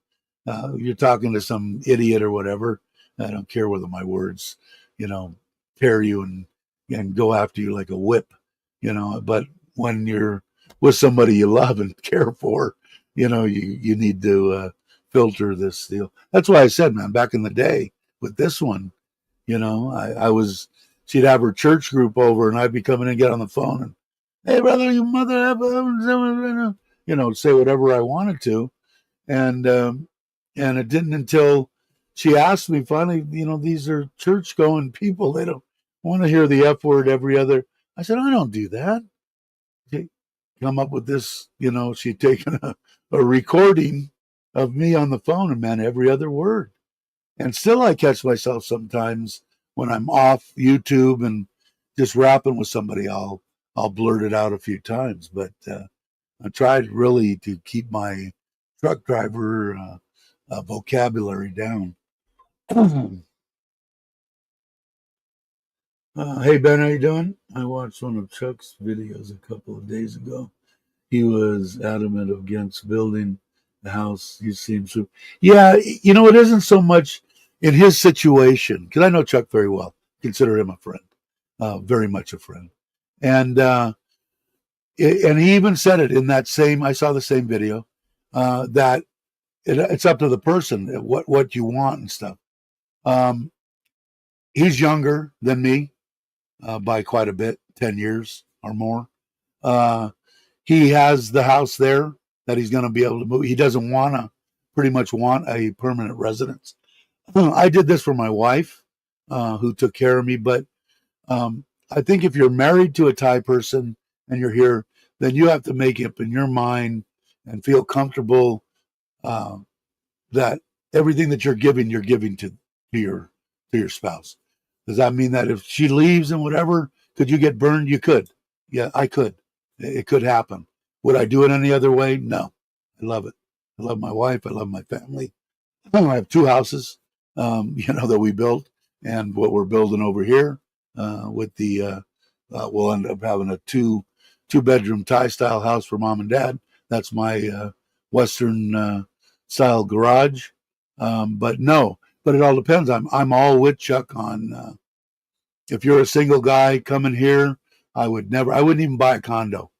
talking to some idiot or whatever. I don't care whether my words, you know, tear you and go after you like a whip. But when you're with somebody you love and care for, you need to filter this deal. That's why I said, man, back in the day with this one, I was, she'd have her church group over and I'd be coming and get on the phone and, hey, brother, you mother, say whatever I wanted to. And it didn't until she asked me finally, these are church going people. I want to hear the F word every other. I said, I don't do that. She come up with this, she'd taken a recording of me on the phone and meant every other word. And still I catch myself sometimes when I'm off YouTube and just rapping with somebody, I'll blurt it out a few times. But I tried really to keep my truck driver vocabulary down. Hey Ben, how you doing? I watched one of Chuck's videos a couple of days ago. He was adamant against building the house. He seems to, yeah. It isn't so much in his situation because I know Chuck very well. Consider him a friend, very much a friend, and and he even said it in that same. I saw the same video that it's up to the person what you want and stuff. Um, he's younger than me by quite a bit, 10 years or more. Uh, he has the house there that he's going to be able to move. He doesn't pretty much want a permanent residence. I did this for my wife, who took care of me. But I think if you're married to a Thai person and you're here, then you have to make up in your mind and feel comfortable uh, that everything that you're giving to your spouse. Does that mean that if she leaves and whatever, could you get burned? You could. Yeah, I could. It could happen. Would I do it any other way? No. I love it. I love my wife. I love my family. I have two houses, that we built, and what we're building over here with we'll end up having a two-bedroom Thai style house for mom and dad. That's my Western style garage. But no, but it all depends. I'm all with Chuck on if you're a single guy coming here, I wouldn't even buy a condo.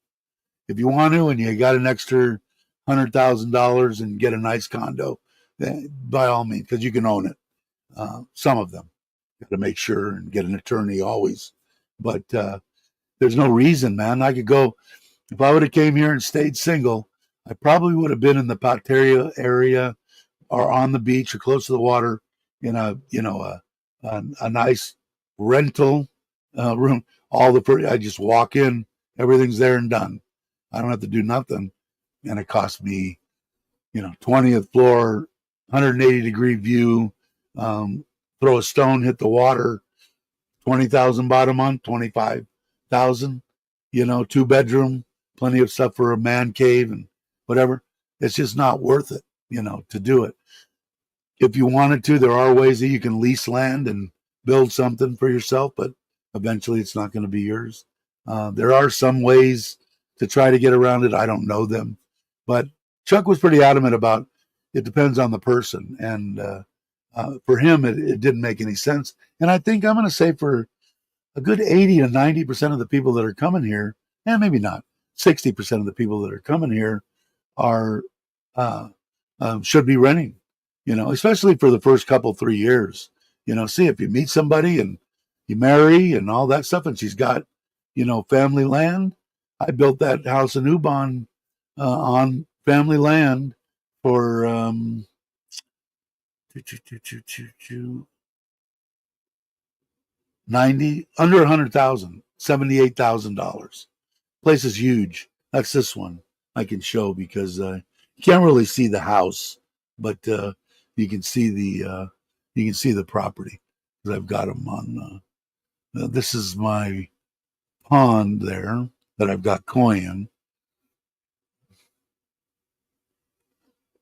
If you want to and you got an extra $100,000 and get a nice condo, then by all means, because you can own it. Some of them, got to make sure and get an attorney always. But there's no reason, man. I could go if I would have came here and stayed single. I probably would have been in the Pattaya area or on the beach or close to the water in a nice rental room. I just walk in, everything's there and done. I don't have to do nothing, and it cost me 20th floor, 180-degree view. Throw a stone, hit the water. 20,000 bottom on 25,000. Two-bedroom, plenty of stuff for a man cave and whatever. It's just not worth it, to do it. If you wanted to, there are ways that you can lease land and build something for yourself, but eventually it's not going to be yours. There are some ways to try to get around it. I don't know them, but Chuck was pretty adamant about it depends on the person. And for him, it didn't make any sense. And I think I'm going to say for a good 80 to 90% of the people that are coming here, and maybe not, 60% of the people that are coming here are should be renting, especially for the first couple, 3 years. See if you meet somebody and you marry and all that stuff, and she's got, family land. I built that house in Ubon on family land for 90 under 100,000, $78,000. Place is huge. That's this one I can show because you can't really see the house, but you can see the property because I've got them on. This is my pond there that I've got koi in,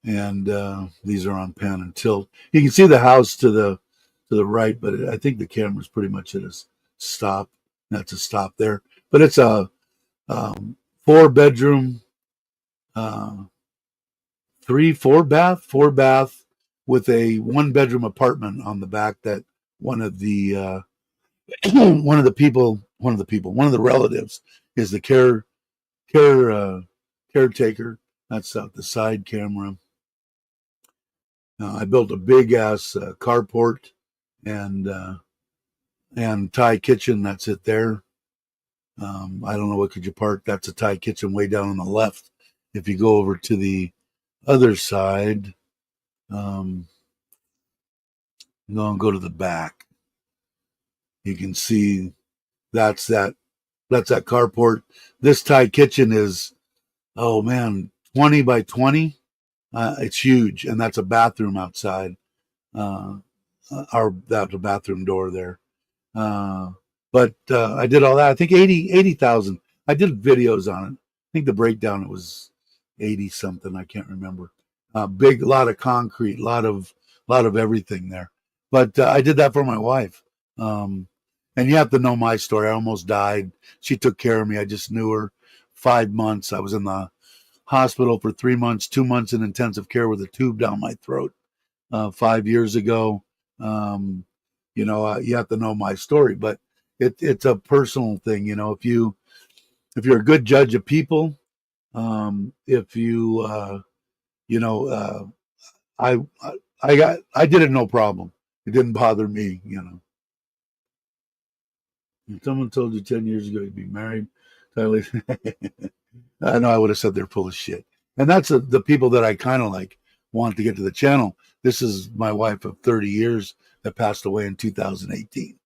and these are on pan and tilt. You can see the house to the right, but I think the camera's pretty much at a stop. That's a stop there, but it's a 4-bedroom, uh, four bath with a 1-bedroom apartment on the back that one of the one of the relatives is the caretaker. That's out the side camera. I built a big ass carport and Thai kitchen. That's it there. I don't know what could you park. That's a Thai kitchen way down on the left. If you go over to the other side, go to the back. You can see that's that that's that carport. This Thai kitchen is, oh man, 20 by 20. It's huge, and that's a bathroom outside. Uh, that's a bathroom door there. Uh, but I did all that. I think 80,000. I did videos on it. I think the breakdown it was 80 something. I can't remember. Big, lot of concrete, lot of everything there. But I did that for my wife. Um, and you have to know my story. I almost died. She took care of me. I just knew her 5 months. I was in the hospital for 3 months, 2 months in intensive care with a tube down my throat 5 years ago. Um, you have to know my story, but it's a personal thing. If you're a good judge of people, if you, you know, I, I did it no problem. It didn't bother me. If someone told you 10 years ago you'd be married, I know I would have said they're full of shit. And that's the people that I kind of like want to get to the channel. This is my wife of 30 years that passed away in 2018.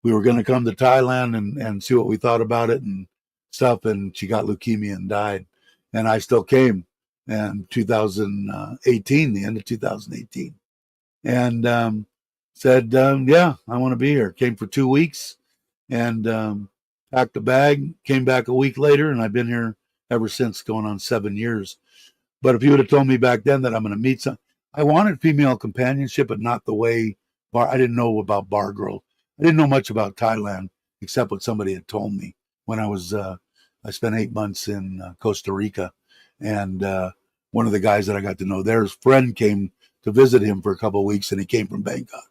We were going to come to Thailand and see what we thought about it and stuff. And she got leukemia and died. And I still came in 2018, the end of 2018. And said, yeah, I want to be here. Came for 2 weeks and packed a bag, came back a week later, and I've been here ever since, going on 7 years. But if you would have told me back then that I'm going to meet some, I wanted female companionship, but not the way I didn't know about bar girl. I didn't know much about Thailand except what somebody had told me when I spent 8 months in Costa Rica. And one of the guys that I got to know there, his friend came to visit him for a couple of weeks, and he came from Bangkok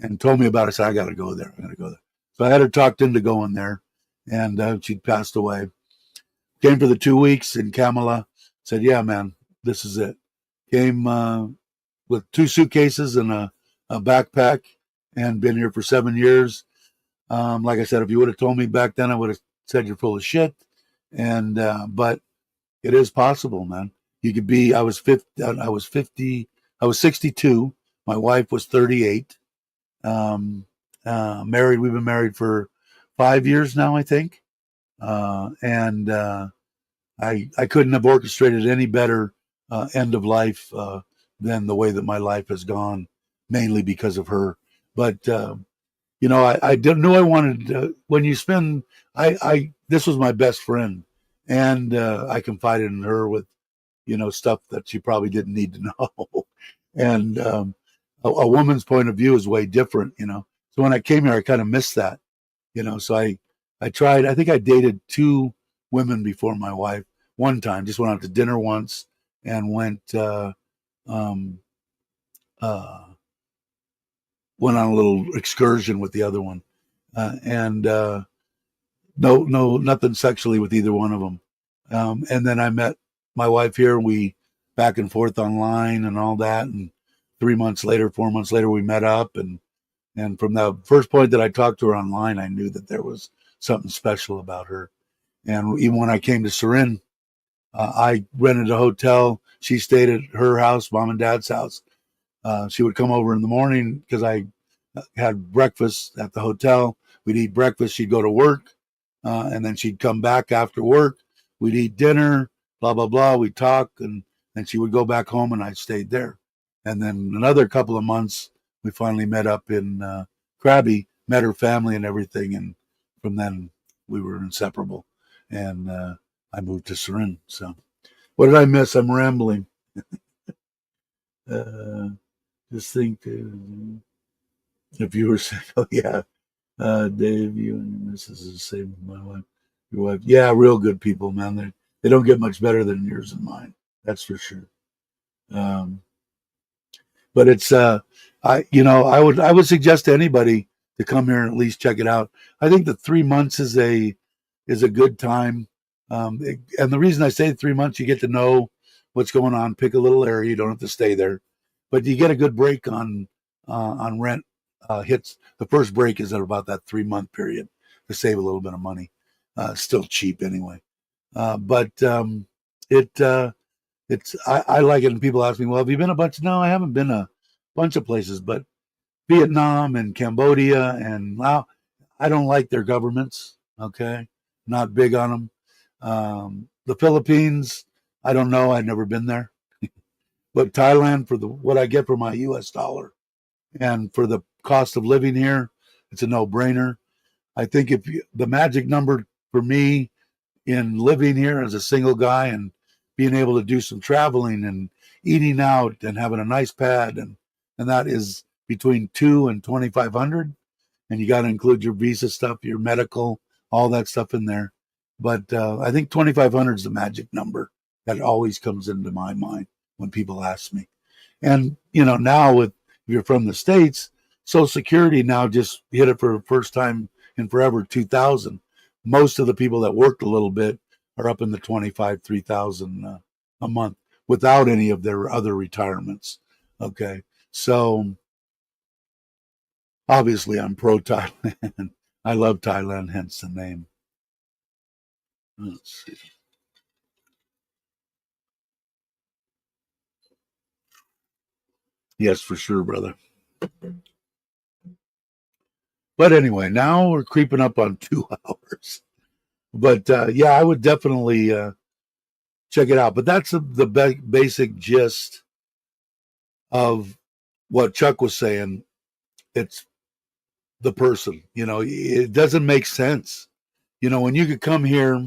and told me about it. I said, I got to go there. I got to go there. So I had her talked into going there, and she'd passed away. Came for the 2 weeks in Kamala. Said, yeah, man, this is it. Came with 2 suitcases and a backpack and been here for 7 years. Like I said, if you would have told me back then, I would have said you're full of shit. And but it is possible, man. You could be. I was 50. I was 50. I was 62. My wife was 38. Married. We've been married for 5 years now, I think. And I couldn't have orchestrated any better end of life than the way that my life has gone, mainly because of her. But I didn't know I wanted. When you spend, this was my best friend, and I confided in her with stuff that she probably didn't need to know. And a woman's point of view is way different. So when I came here, I kind of missed that. So I tried. I think I dated 2 women before my wife. One time, just went out to dinner once and um, uh, went on a little excursion with the other one, and no, nothing sexually with either one of them. And then I met my wife here. We back and forth online and all that. And 3 months later, 4 months later, we met up. And from the first point that I talked to her online, I knew that there was something special about her. And even when I came to Surin, I rented a hotel. She stayed at her house, mom and dad's house. She would come over in the morning because I had breakfast at the hotel. We'd eat breakfast. She'd go to work, and then she'd come back after work. We'd eat dinner, blah, blah, blah. We'd talk, and then she would go back home, and I stayed there. And then another couple of months, we finally met up in Krabi, met her family and everything. And from then, we were inseparable. And I moved to Surin. So what did I miss? I'm rambling. Uh, just think if you were saying, oh, yeah, Dave, you and your missus is the same with my wife. Your wife, yeah, real good people, man. They don't get much better than yours and mine. That's for sure. Um, but it's I would suggest to anybody to come here and at least check it out. I think the 3 months is a good time. And the reason I say 3 months, you get to know what's going on. Pick a little area. You don't have to stay there, but you get a good break on rent. Hits the first break is at about that 3 month period to save a little bit of money. Still cheap anyway. But it it's I like it. And people ask me, well, have you been a bunch? No, I haven't been a bunch of places, but Vietnam and Cambodia and Laos. I don't like their governments. Okay, not big on them. The Philippines, I don't know. I've never been there. But Thailand, for the what I get for my U.S. dollar and for the cost of living here, it's a no-brainer. I think the magic number for me in living here as a single guy and being able to do some traveling and eating out and having a nice pad and that is between 2 and 2,500, and you got to include your visa stuff, your medical, all that stuff in there. But I think 2,500 is the magic number that always comes into my mind when people ask me. And now if you're from the States, Social Security now just hit it for the first time in forever, 2,000. Most of the people that worked a little bit are up in the 25, 3,000 a month without any of their other retirements. Okay, so obviously I'm pro Thailand. I love Thailand, hence the name. Let's see. Yes, for sure, brother. But anyway, now we're creeping up on 2 hours. But yeah, I would definitely check it out. But that's the basic gist of what Chuck was saying. It's the person. It doesn't make sense. When you could come here,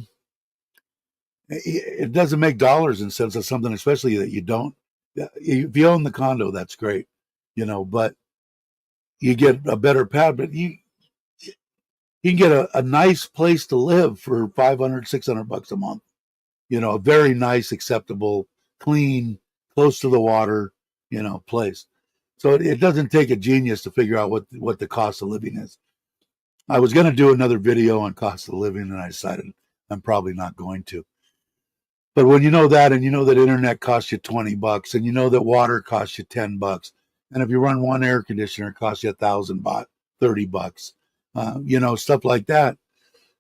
it doesn't make dollars and cents of something, especially that you don't. If you own the condo, that's great. But you get a better pad, but you can get a nice place to live for 500, 600 bucks a month. A very nice, acceptable, clean, close to the water, place. So it doesn't take a genius to figure out what the cost of living is. I was going to do another video on cost of living, and I decided I'm probably not going to. But when you know that, and you know that internet costs you 20 bucks, and you know that water costs you 10 bucks, and if you run one air conditioner, it costs you 1,000 baht, 30 bucks, stuff like that.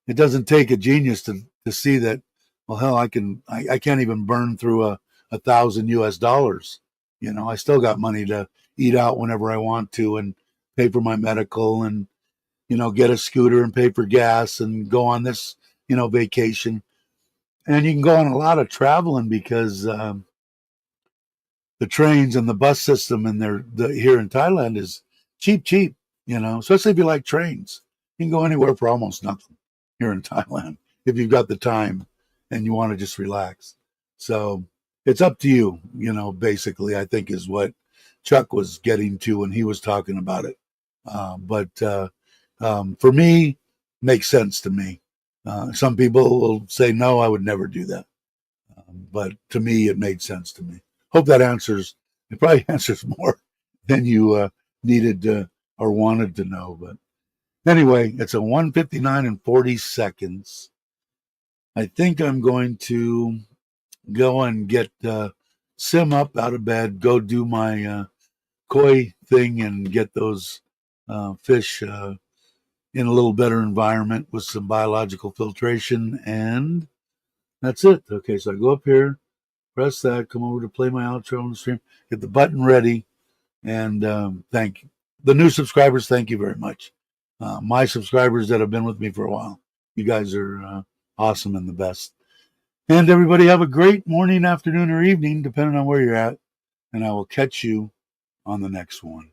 It doesn't take a genius to see that. Well, hell, I can't even burn through a $1,000 US. I still got money to eat out whenever I want to and pay for my medical and, get a scooter and pay for gas and go on this, vacation. And you can go on a lot of traveling because the trains and the bus system and here in Thailand is cheap, especially if you like trains. You can go anywhere for almost nothing here in Thailand if you've got the time and you want to just relax. So it's up to you, basically, I think is what Chuck was getting to when he was talking about it. But for me, makes sense to me. Some people will say, no, I would never do that. But to me, it made sense to me. Hope that answers, it probably answers more than you needed or wanted to know. But anyway, it's a 1:59 and 40 seconds. I think I'm going to go and get Sim up out of bed, go do my koi thing and get those fish in a little better environment with some biological filtration. And that's it. Okay, so I go up here, press that, come over to play my outro on the stream, get the button ready, and thank you. The new subscribers, thank you very much. My subscribers that have been with me for a while, you guys are awesome and the best. And everybody have a great morning, afternoon, or evening, depending on where you're at. And I will catch you on the next one.